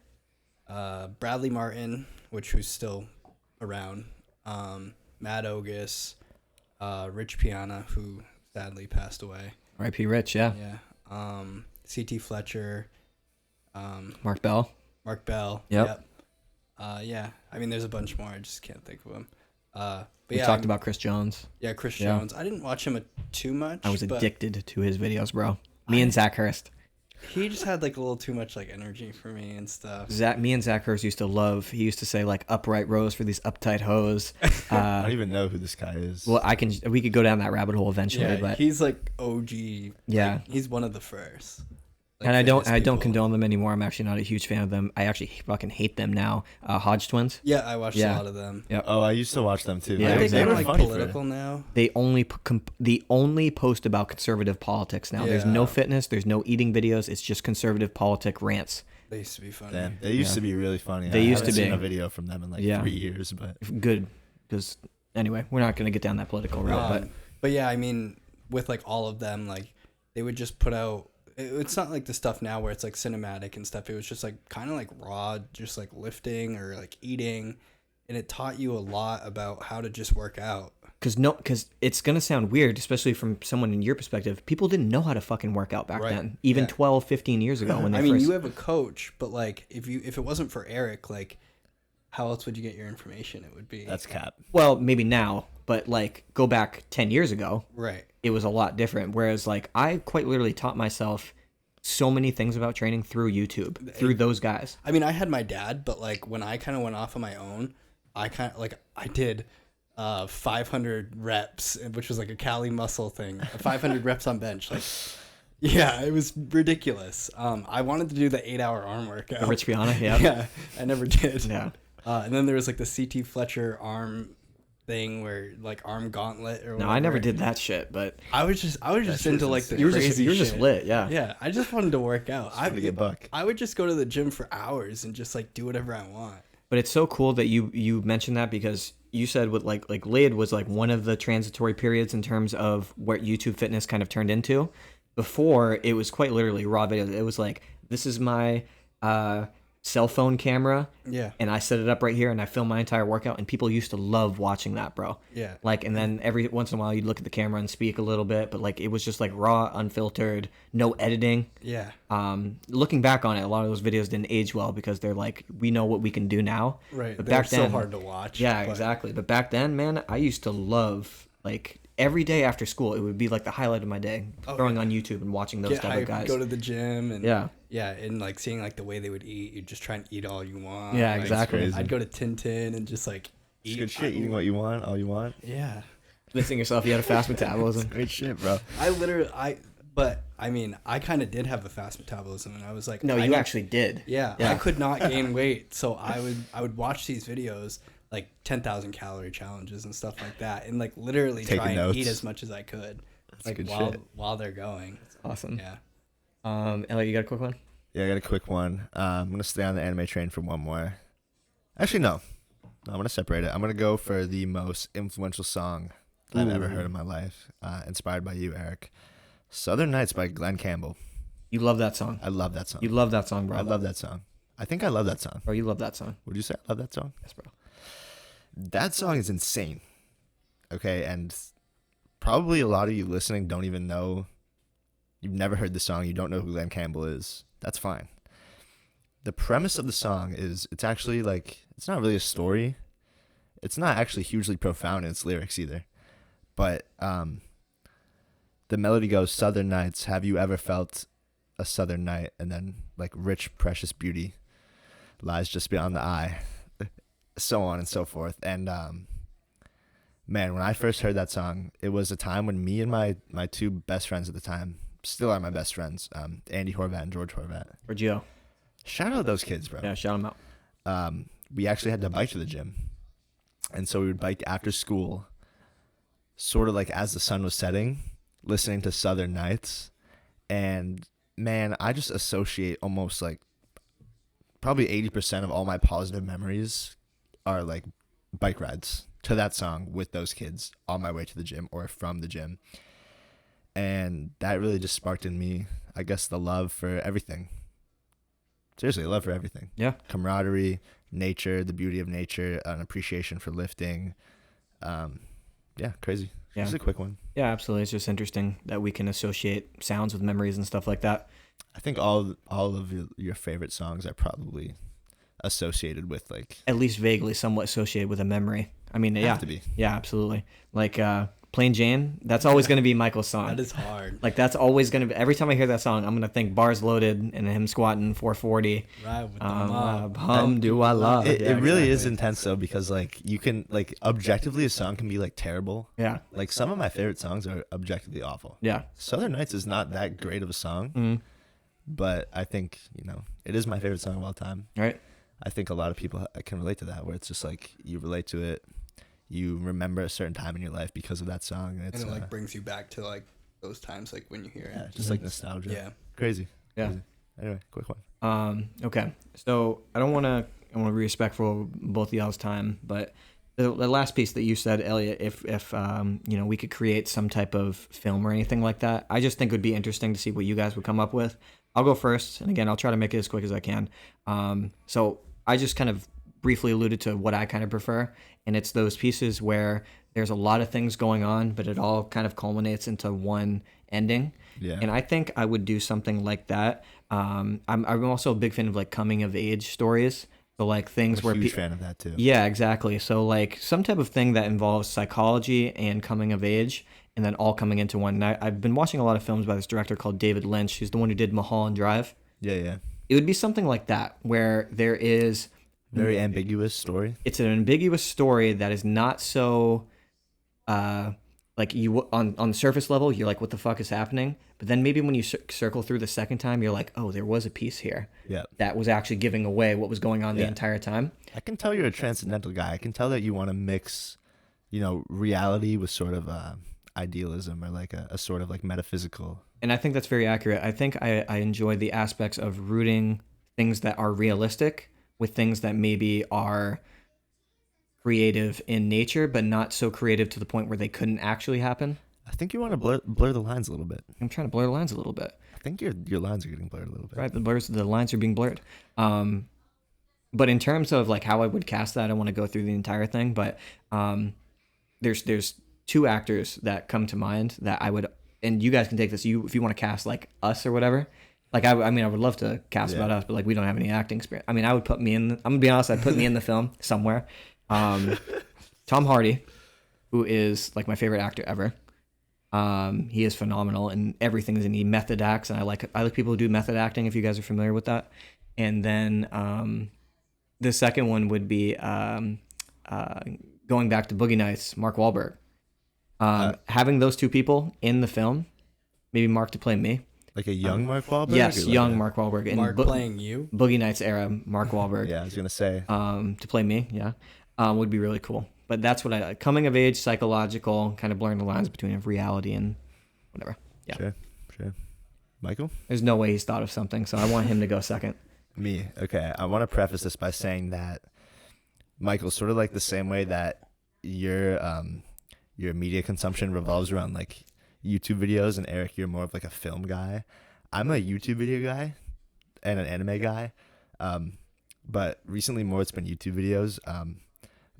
Bradley Martin, who's still around. Matt Ogus, Rich Piana, who sadly passed away. R.I.P. Rich. Yeah. Yeah. CT Fletcher. Mark Bell. Yep. Yeah. I mean, there's a bunch more. I just can't think of them. But we talked about Chris Jones. Yeah, Chris Jones. I didn't watch him too much. I was addicted to his videos, bro. Me and Zach Hurst. He just had like a little too much like energy for me and stuff. Me and Zach Hurst used to love. He used to say like upright rows for these uptight hoes. I don't even know who this guy is. Well, we could go down that rabbit hole eventually. Yeah, but he's like OG. Yeah, like, he's one of the first. Like, and I don't condone them anymore. I'm actually not a huge fan of them. I actually fucking hate them now. Hodge twins. Yeah, I watched a lot of them. Yep. Oh, I used to watch them too. Yeah, they're like political now. They only post about conservative politics now. Yeah. There's no fitness. There's no eating videos. It's just conservative politic rants. They used to be funny. Damn, they used to be really funny. They used to be. I haven't seen a video from them in like 3 years, but good. Because anyway, we're not gonna get down that political road. But yeah, I mean, with like all of them, like they would just put out. It's not like the stuff now where it's like cinematic and stuff. It was just like kind of like raw, just like lifting or like eating, and it taught you a lot about how to just work out. Because it's gonna sound weird, especially from someone in your perspective. People didn't know how to fucking work out back then, even 12, 15 years ago when they I mean, you have a coach, but like if it wasn't for Erik, like how else would you get your information? It would be that's cap. Well, maybe now, but like go back 10 years ago, right? It was a lot different. Whereas like I quite literally taught myself so many things about training through YouTube, through those guys. I mean, I had my dad, but like when I kind of went off on my own, I did 500 reps, which was like a Cali muscle thing, 500 reps on bench. Like, yeah, it was ridiculous. I wanted to do the 8-hour arm workout. The Rich Piana, yeah. Yeah, I never did. Yeah. And then there was like the CT Fletcher arm thing where like arm gauntlet or whatever. No, I never did that shit, but I was just into like the you were crazy you were just shit. lit, yeah. Yeah, I just wanted to work out. I would just go to the gym for hours and just like do whatever I want. But it's so cool that you mentioned that, because you said with like Lid was like one of the transitory periods in terms of what YouTube fitness kind of turned into. Before, it was quite literally raw video. It was like, this is my cell phone camera, and I set it up right here and I film my entire workout, and people used to love watching that, bro. Yeah. Like, and then every once in a while you'd look at the camera and speak a little bit, but like it was just like raw, unfiltered, no editing. Yeah. Looking back on it, a lot of those videos didn't age well because they're like, we know what we can do now. Right. But they're back then, so hard to watch. Yeah, exactly. But back then, man, I used to love like every day after school, it would be like the highlight of my day, throwing on YouTube and watching those type of guys. Go to the gym and yeah, and like seeing like the way they would eat. You'd just try and eat all you want. Yeah, like, exactly. I'd go to Tintin and just like eat good shit, eating what you want, all you want. Yeah. Convincing yourself you had a fast metabolism. Great shit, bro. But I mean, I kind of did have a fast metabolism, and I was like, no, you actually did. Yeah, I could not gain weight, so I would watch these videos, like 10,000 calorie challenges and stuff like that, and like literally try and eat as much as I could, like while they're going. That's awesome. Yeah. Elliot, you got a quick one? Yeah, I got a quick one. I'm gonna stay on the anime train for one more. Actually, no, I'm gonna separate it. I'm gonna go for the most influential song that I've ever heard in my life, inspired by you, Erik. Southern Nights by Glen Campbell. You love that song. I love that song. You love that song, bro. I love that song. I think I love that song. Bro, you love that song. Would you say I love that song? Yes, bro. That song is insane. Okay, and probably a lot of you listening don't even know you've never heard the song, you don't know who Glen Campbell is, that's fine. The premise of the song is, it's actually like, it's not really a story. It's not actually hugely profound in its lyrics either. But the melody goes, Southern nights, have you ever felt a southern night? And then like rich, precious beauty lies just beyond the eye. So on and so forth. And man, when I first heard that song, it was a time when me and my two best friends at the time, still are my best friends, Andy Horvat and George Horvat. Or Gio. Shout out those kids, bro. Yeah, shout them out. We actually had to bike to the gym. And so we would bike after school, sort of like as the sun was setting, listening to Southern Nights. And man, I just associate almost like probably 80% of all my positive memories are like bike rides to that song with those kids on my way to the gym or from the gym. And that really just sparked in me, I guess, the love for everything. Seriously, love for everything. Yeah. Camaraderie, nature, the beauty of nature, an appreciation for lifting. Yeah, crazy. Yeah. Just a quick one. Yeah, absolutely. It's just interesting that we can associate sounds with memories and stuff like that. I think all of your favorite songs are probably associated with like, at least vaguely somewhat associated with a memory. I mean, yeah. have to be. Yeah, absolutely. Like Plain Jane, that's always going to be Michael's song. That is hard. Like that's always going to be, every time I hear that song, I'm going to think Bars Loaded and him squatting 440. Right with the mob. Hum do I love. It really is intense though, because like you can like objectively a song can be like terrible. Yeah. Like some of my favorite songs are objectively awful. Yeah. Southern Nights is not that great of a song, but I think, it is my favorite song of all time. Right. I think a lot of people can relate to that, where it's just like you relate to it, you remember a certain time in your life because of that song, and it like brings you back to like those times, like when you hear it. Just like nostalgia. Yeah. Crazy. Yeah. Crazy. Anyway, quick one. Okay. So I want to be respectful of both of y'all's time, but the last piece that you said, Elliot, if we could create some type of film or anything like that, I just think it would be interesting to see what you guys would come up with. I'll go first, and again, I'll try to make it as quick as I can. So I just kind of briefly alluded to what I kind of prefer, and it's those pieces where there's a lot of things going on, but it all kind of culminates into one ending. Yeah. And I think I would do something like that. I'm also a big fan of like coming of age stories. So like things I'm a huge fan of that too. Yeah, exactly. So like some type of thing that involves psychology and coming of age, and then all coming into one. And I've been watching a lot of films by this director called David Lynch. He's the one who did Mulholland Drive. Yeah. It would be something like that, where there is very ambiguous story. It's an ambiguous story that is not so like you on the surface level, you're like, what the fuck is happening? But then maybe when you circle through the second time, you're like, oh, there was a piece here. Yeah. That was actually giving away what was going on the entire time. I can tell you're a transcendental guy. I can tell that you want to mix, reality with sort of idealism, or like a sort of like metaphysical. And I think that's very accurate. I think I enjoy the aspects of rooting things that are realistic with things that maybe are creative in nature, but not so creative to the point where they couldn't actually happen. I think you want to blur the lines a little bit. I'm trying to blur the lines a little bit. I think your lines are getting blurred a little bit. Right, the lines are being blurred. But in terms of like how I would cast that, I want to go through the entire thing. But there's two actors that come to mind that I would, and you guys can take this. If you want to cast like us or whatever. Like I would love to cast about us, but like we don't have any acting experience. I mean, I would put me in. I'm gonna be honest. I'd put me in the film somewhere. Tom Hardy, who is like my favorite actor ever. He is phenomenal in everything. He method acts, and I like people who do method acting. If you guys are familiar with that, and then the second one would be going back to Boogie Nights, Mark Wahlberg. Having those two people in the film, maybe Mark to play me. Like a young Mark Wahlberg? Yes, young Mark Wahlberg. And Mark playing you? Boogie Nights era, Mark Wahlberg. Yeah, I was going to say. To play me, yeah. Would be really cool. But that's what I like. Coming of age, psychological, kind of blurring the lines between reality and whatever. Yeah. Sure. Michael? There's no way he's thought of something, so I want him to go second. Me. Okay. I want to preface this by saying that Michael, sort of like the same way that your media consumption revolves around like YouTube videos, and Erik, you're more of like a film guy. I'm a YouTube video guy and an anime guy, but recently more it's been YouTube videos.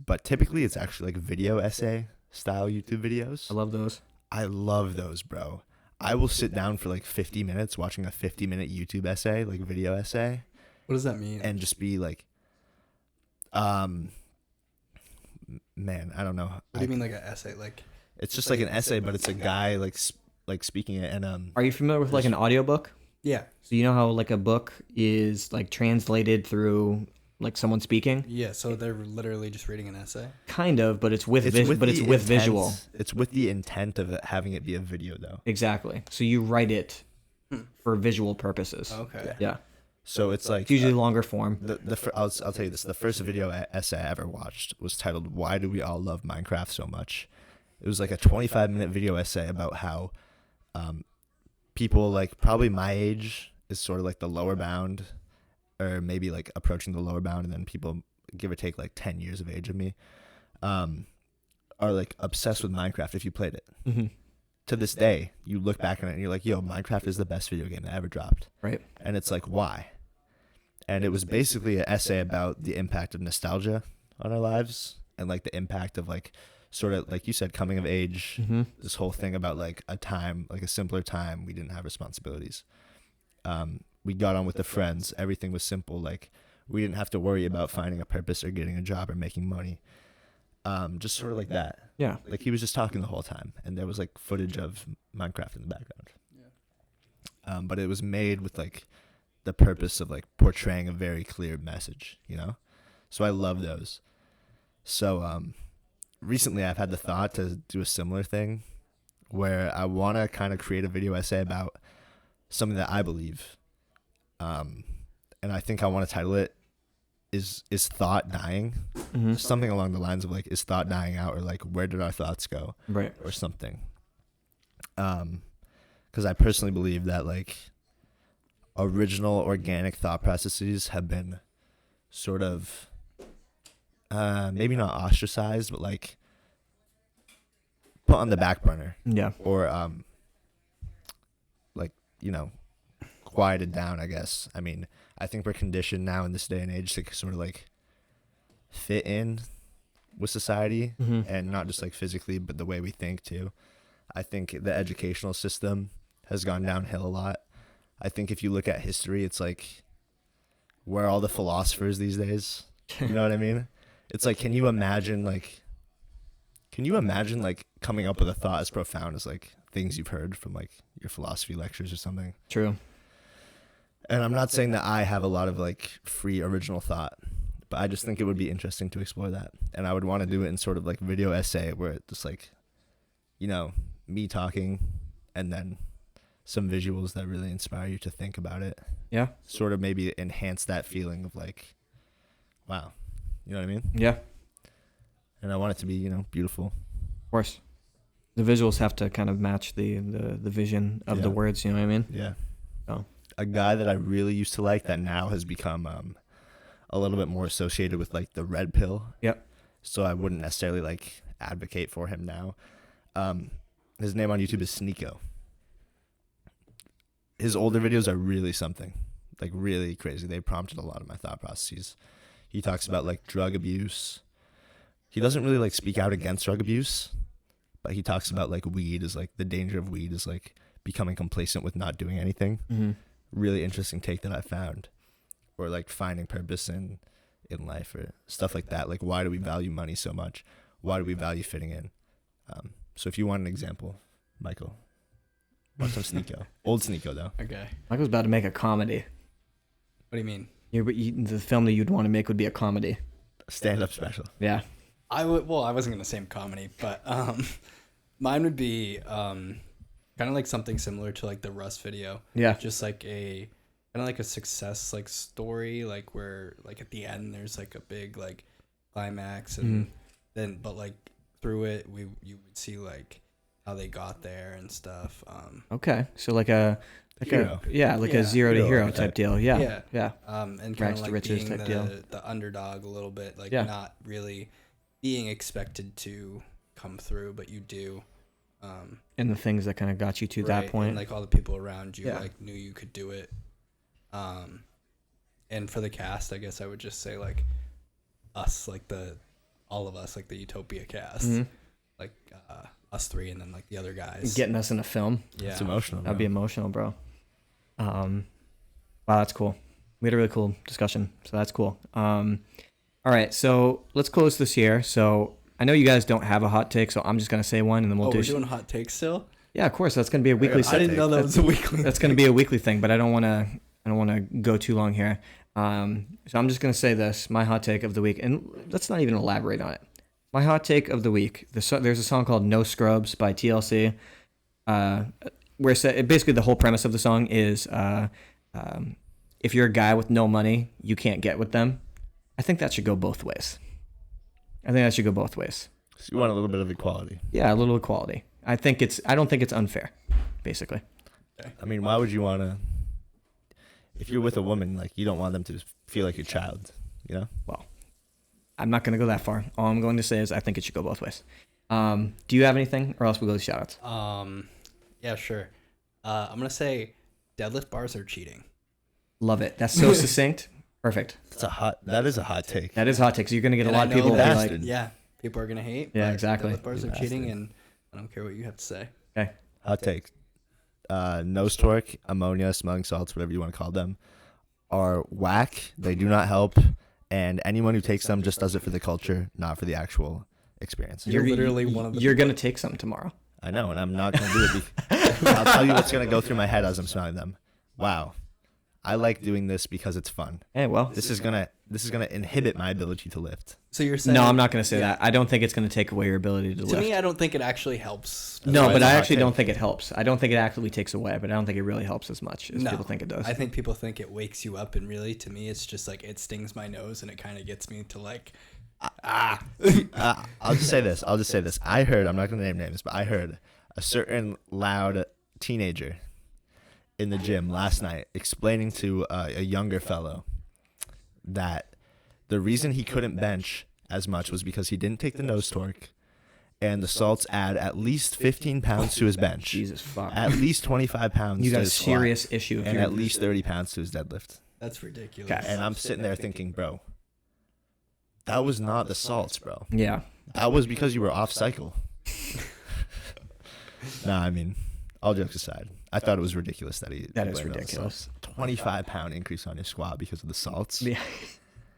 But typically it's actually like video essay style YouTube videos. I love those. I love those, bro. I will sit down for like 50 minutes watching a 50-minute YouTube essay, like video essay. What does that mean? And just be like, man, I don't know. What do you mean like an essay? Like it's just like an essay, but it's a guy like speaking it. And are you familiar with like an audiobook? Yeah. So you know how like a book is like translated through like someone speaking? Yeah, so they're literally just reading an essay? Kind of, but it's with visual. It's with the intent of having it be a video though. Exactly. So you write it for visual purposes. Okay. Yeah. So it's like it's usually longer form. I'll tell you this. The first video essay I ever watched was titled "Why Do We All Love Minecraft So Much?" It was like a 25-minute video essay about how people like probably my age is sort of like the lower bound, or maybe like approaching the lower bound, and then people give or take like 10 years of age of me are like obsessed with Minecraft if you played it. Mm-hmm. To this day, you look back on it and you're like, yo, Minecraft is the best video game that ever dropped. Right. And it's like, why? And it was basically an essay about the impact of nostalgia on our lives and like the impact of like sort of like you said, coming of age, this whole thing about like a time, like a simpler time. We didn't have responsibilities. We got on with the friends. Everything was simple. Like we didn't have to worry about finding a purpose or getting a job or making money. Just sort of like that. Yeah. Like he was just talking the whole time and there was like footage of Minecraft in the background. Yeah. But it was made with like the purpose of like portraying a very clear message, you know? So I love those. So recently I've had the thought to do a similar thing where I want to kind of create a video essay about something that I believe. And I think I want to title it is thought dying? Something along the lines of like, is thought dying out, or like, where did our thoughts go? Right. Or something. Because I personally believe that like original organic thought processes have been sort of maybe not ostracized, but like put on the back burner. Yeah. Or like, you know, quieted down, I guess. I mean, I think we're conditioned now in this day and age to sort of like fit in with society, and not just like physically, but the way we think too. I think the educational system has gone downhill a lot. I think if you look at history, it's like, where are all the philosophers these days? You know what I mean? It's like, can you imagine like coming up with a thought as profound as like things you've heard from like your philosophy lectures or something? True. And I'm not saying that I have a lot of like free original thought, but I just think it would be interesting to explore that. And I would want to do it in sort of like video essay where it's just like, you know, me talking and then some visuals that really inspire you to think about it. Yeah. Sort of maybe enhance that feeling of like, wow. You know what I mean? Yeah. And I want it to be, you know, beautiful. Of course. The visuals have to kind of match the vision of the words, you know what I mean? Yeah. Oh. A guy that I really used to like that now has become a little bit more associated with like the red pill. Yep. So I wouldn't necessarily like advocate for him now. His name on YouTube is Sneeko. His older videos are really something, like really crazy. They prompted a lot of my thought processes. He talks about like drug abuse. He doesn't really like speak out against drug abuse, but he talks about like weed is like the danger of weed is like becoming complacent with not doing anything. Really interesting take that I found. Or like finding purpose in life or stuff like that. Like, why do we value money so much? Why do we value fitting in? So if you want an example, Michael, watch some Sneeko. Old Sneeko though. Okay. Michael's about to make a comedy. What do you mean? The film that you'd want to make would be a comedy. Stand-up special. Yeah. I wasn't going to say comedy, but mine would be kind of like something similar to like the Russ video. Yeah. Just like a kind of like a success like story, like where like at the end there's like a big like climax, and then but like through it you would see like how they got there and stuff. Okay. So like a hero. A zero to hero type deal. Yeah. Yeah. And kind Rags of to like riches being type deal. the underdog a little bit, like Yeah. not really being expected to come through, but you do. And the things that kind of got you to Right, that point. and like all the people around you Yeah. like knew you could do it. And for the cast, I guess I would just say like us, like all of us, like the Utopiacast, like us three and then like the other guys. Getting us in a film. Yeah. It's emotional. That'd be emotional, bro. Wow, that's cool. We had a really cool discussion, so that's cool. All right, so let's close this here. So I know you guys don't have a hot take, so I'm just gonna say one, and then we'll do. We're doing hot takes still. Yeah, of course. That's gonna be a weekly. I didn't know that was a weekly. That's gonna be a weekly thing, but I don't wanna go too long here. So I'm just gonna say this: my hot take of the week, and let's not even elaborate on it. My hot take of the week. There's a song called "No Scrubs" by TLC, where basically the whole premise of the song is, if you're a guy with no money, you can't get with them. I think that should go both ways. So you want a little bit of equality. Yeah, a little equality. I don't think it's unfair, basically. I mean, why would you want to? If you're with a woman, like, you don't want them to feel like your child, you know? Well, I'm not going to go that far. All I'm going to say is I think it should go both ways. Do you have anything, or else we'll go to shoutouts? Yeah, sure. I'm gonna say deadlift bars are cheating. Love it. That's so succinct. Perfect. That is a hot take. That is hot take. So you're going to get a And lot I of people know that that, be like, yeah, people are gonna hate. Yeah, but exactly. Deadlift bars You are cheating, bastard. and I don't care what you have to say. okay. Hot take. Nose torque, ammonia, smelling salts, whatever you want to call them, are whack. They do not help. And anyone who takes them just does it for the culture, not for the actual experience. You're literally one of the. You're going to take some tomorrow. I know, and I'm not going to do it. I'll tell you what's going to go through my head as I'm smelling them. Wow. I like doing this because it's fun. Hey, well. This is gonna inhibit my ability to lift. So you're saying? No, I'm not going to say that. I don't think it's going to take away your ability to lift. To me, I don't think it actually helps. No, but I hot actually take. don't think it helps. I don't think it actively takes away, but I don't think it really helps as much as No, people think it does. I think people think it wakes you up, and really, to me, it's just like it stings my nose, and it kind of gets me to like, I'll just say this. I heard, I'm not going to name names, but I heard a certain loud teenager in the gym last night explaining to a younger fellow that the reason he couldn't bench as much was because he didn't take the nose torque, and the salts add at least 15 pounds to his bench. Jesus fuck. At least 25 pounds You to got a his squat, serious issue. If and you're, at least 30 pounds to his deadlift. that's ridiculous. Okay. And I'm sitting there thinking, bro, that was not the salts, bro. Yeah. That was because you were off cycle. Nah, I mean, all jokes aside, I thought it was ridiculous that he. That is blamed it on the ridiculous. salts. 25-pound increase on your squat because of the salts. Yeah.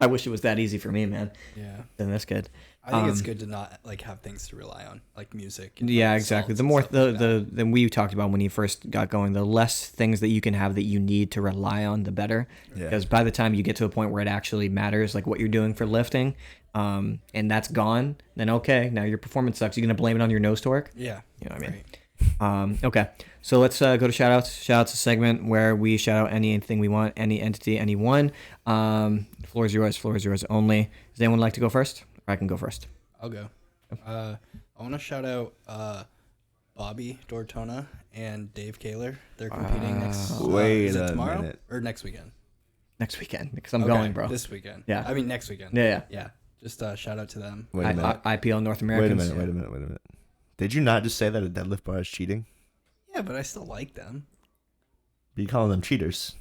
I wish it was that easy for me, man. Yeah. Then that's good. I think it's good to not like have things to rely on, like music. And, Yeah, like, exactly. salts The and more stuff like that. than we talked about when you first got going, the less things that you can have that you need to rely on, the better. Yeah. Because by the time you get to a point where it actually matters, like what you're doing for lifting, and that's gone, then okay, now your performance sucks. You're gonna blame it on your nose torque. Yeah. You know what I mean? Right. Okay, so let's go to shoutouts. Shoutouts, a segment where we shout out anything we want, any entity, anyone. Floor is yours. Floor is yours only. Does anyone like to go first? Or I can go first. I'll go. I want to shout out Bobby Dortona and Dave Kaler. They're competing next. Wait is it a tomorrow minute. or next weekend? Next weekend, because I'm Okay, going, bro. This weekend. Yeah. I mean next weekend. Yeah. Yeah. Just shout out to them. Wait a minute. IPL North Wait a Americans. minute. Did you not just say that a deadlift bar is cheating? Yeah, but I still like them. Are you calling them cheaters?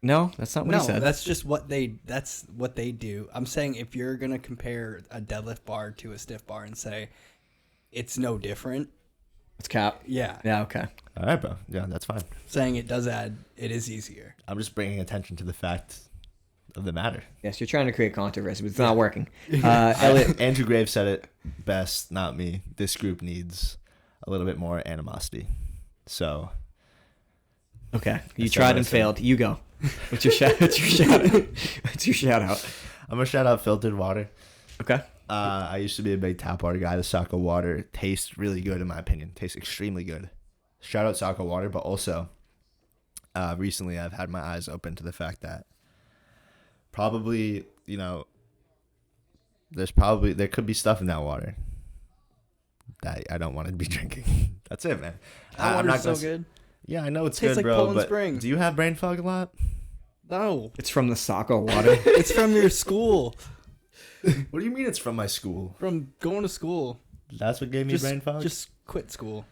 No, that's not what No, he said. that's just what they do. I'm saying if you're gonna compare a deadlift bar to a stiff bar and say it's no different, It's cap. yeah. Yeah, okay. All right, bro. Yeah, that's fine. Saying it is easier. I'm just bringing attention to the fact of the matter. Yes, you're trying to create controversy, but it's not working. Elliot, Andrew Graves said it best, not me. This group needs a little bit more animosity. So, okay, you That's tried what I and said. failed. You go. What's your shout? What's your shout? What's your shout out? I'm gonna shout out filtered water. Okay. I used to be a big tap water guy. The Saco water tastes really good, in my opinion. Tastes extremely good. Shout out Saco water, but also, recently I've had my eyes open to the fact that probably, there could be stuff in that water that I don't want to be drinking. That's it, man. That water's so good. Yeah, I know it's Tastes good, like bro. Poland But Spring. do you have brain fog a lot? No, It's from the Saco water. it's from your school. What do you mean it's from my school? From going to school. That's what gave me brain fog? Just quit school.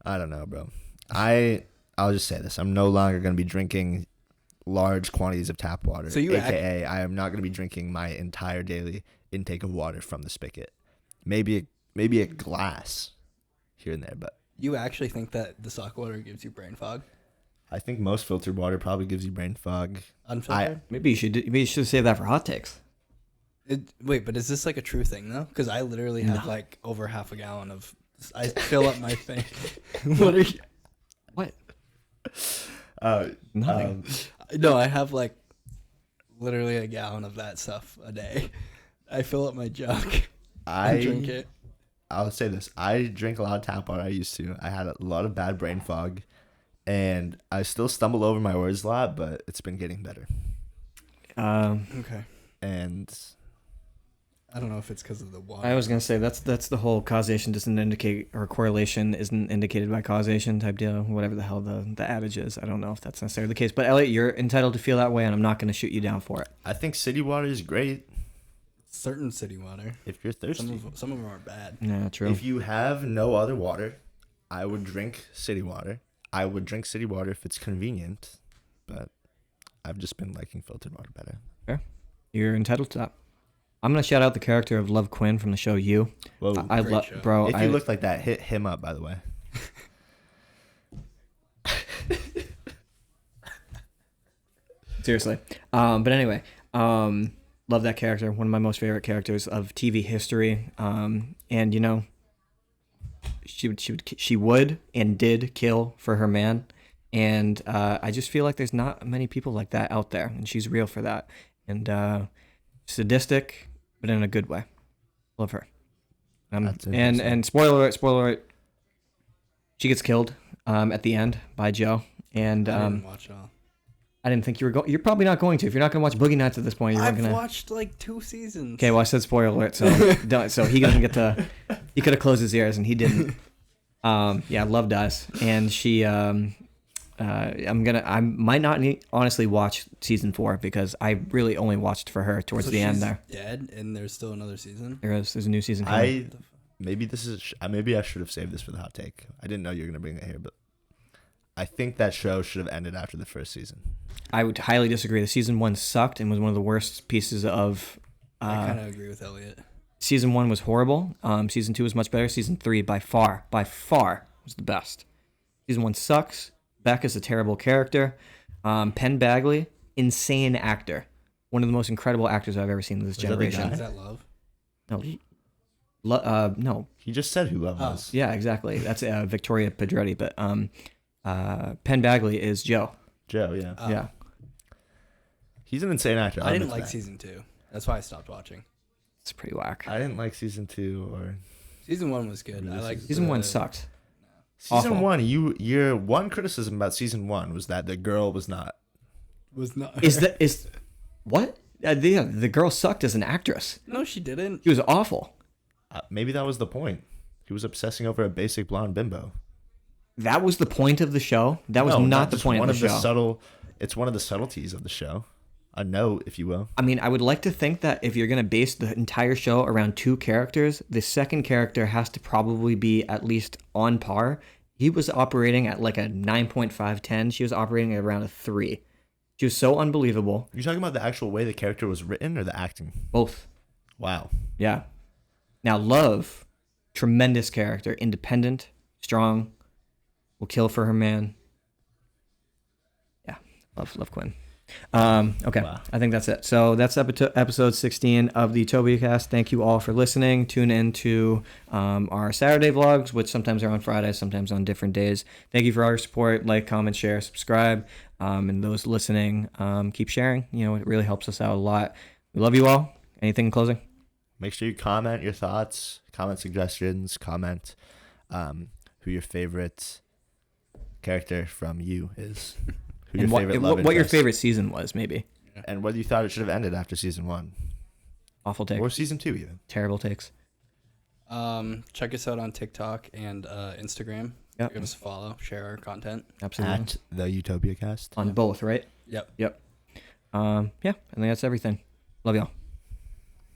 I don't know, bro. I'll just say this. I'm no longer going to be drinking large quantities of tap water. So you AKA, I am not going to be drinking my entire daily intake of water from the spigot. Maybe a glass here and there. But you actually think that the sock water gives you brain fog? I think most filtered water probably gives you brain fog. Unfiltered? Maybe you should save that for hot takes. Wait, but is this like a true thing though? Because I literally have like over half a gallon of. I fill up my thing. What are you? What? Nothing. No, I have like literally a gallon of that stuff a day. I fill up my jug. I drink it. I'll say this: I drink a lot of tap water. I used to. I had a lot of bad brain fog, and I still stumble over my words a lot, but it's been getting better. Okay. And I don't know if it's because of the water. I was gonna say that's the whole causation doesn't indicate, or correlation isn't indicated by causation type deal. Whatever the hell the adage is, I don't know if that's necessarily the case. But Elliot, you're entitled to feel that way, and I'm not gonna shoot you down for it. I think city water is great. Certain city water. If you're thirsty. Some of them are bad. Yeah, true. If you have no other water, I would drink city water. I would drink city water if it's convenient, but I've just been liking filtered water better. Fair. You're entitled to that. I'm gonna shout out the character of Love Quinn from the show You. Whoa, I love, bro. If you look like that, hit him up. By the way. Seriously. But anyway, love that character. One of my most favorite characters of TV history. And you know, she would and did kill for her man. And I just feel like there's not many people like that out there, and she's real for that. And sadistic, but in a good way. Love her. And spoiler alert, she gets killed at the end by Joe. And I didn't watch it all. I didn't think you were going. You're probably not going to. If you're not going to watch Boogie Nights at this point, I've watched like 2 seasons. Okay, well I said spoiler alert, so so he doesn't get to. He could have closed his ears, and he didn't. Yeah, love dies, and she. I might not honestly watch season 4 because I really only watched for her towards the end there. Dead, and there's still another season. There's a new season coming. Maybe I should have saved this for the hot take. I didn't know you were gonna bring it here, but I think that show should have ended after the first season. I would highly disagree. The season 1 sucked and was one of the worst pieces of. I kind of agree with Elliot. Season 1 was horrible. Season 2 was much better. Season 3 by far was the best. Season 1 sucks. Beck is a terrible character. Penn Badgley, insane actor. One of the most incredible actors I've ever seen in this generation. Is that Love? No. No. He just said who Love was. Yeah, exactly. That's Victoria Pedretti, but Penn Badgley is Joe. Joe, yeah. Yeah. He's an insane actor. I didn't like season 2. That's why I stopped watching. It's pretty whack. I didn't like season 2 or season 1 was good. I like season 1 sucked. Season Awful. 1, your one criticism about season 1 was that the girl was not. Is what? The girl sucked as an actress. No, she didn't. She was awful. Maybe that was the point. He was obsessing over a basic blonde bimbo. That was the point of the show. That was not the point of the show. It's one of the subtleties of the show. A note, if you will. I mean, I would like to think that if you're going to base the entire show around 2 characters, the second character has to probably be at least on par. He was operating at like a 9.5, 10. She was operating at around a 3. She was so unbelievable. You're talking about the actual way the character was written or the acting? Both. Wow. Yeah. Now, Love, tremendous character, independent, strong, will kill for her man. Yeah, love Quinn. Okay, wow. I think that's it. So that's episode 16 of the Utopiacast. Thank you all for listening. Tune in to our Saturday vlogs, which sometimes are on Fridays, sometimes on different days. Thank you for all your support. Like, comment, share, subscribe. And those listening, keep sharing. You know, it really helps us out a lot. We love you all. Anything in closing? Make sure you comment your thoughts, comment suggestions, comment who your favorite character from You is. And what your favorite season was, maybe. And whether you thought it should have ended after season 1. Awful take. Or season 2 even. Terrible takes. Check us out on TikTok and Instagram. Yep. Give us a follow, share our content. Absolutely. At the Utopiacast. On both, right? Yep. Yeah, I think that's everything. Love y'all.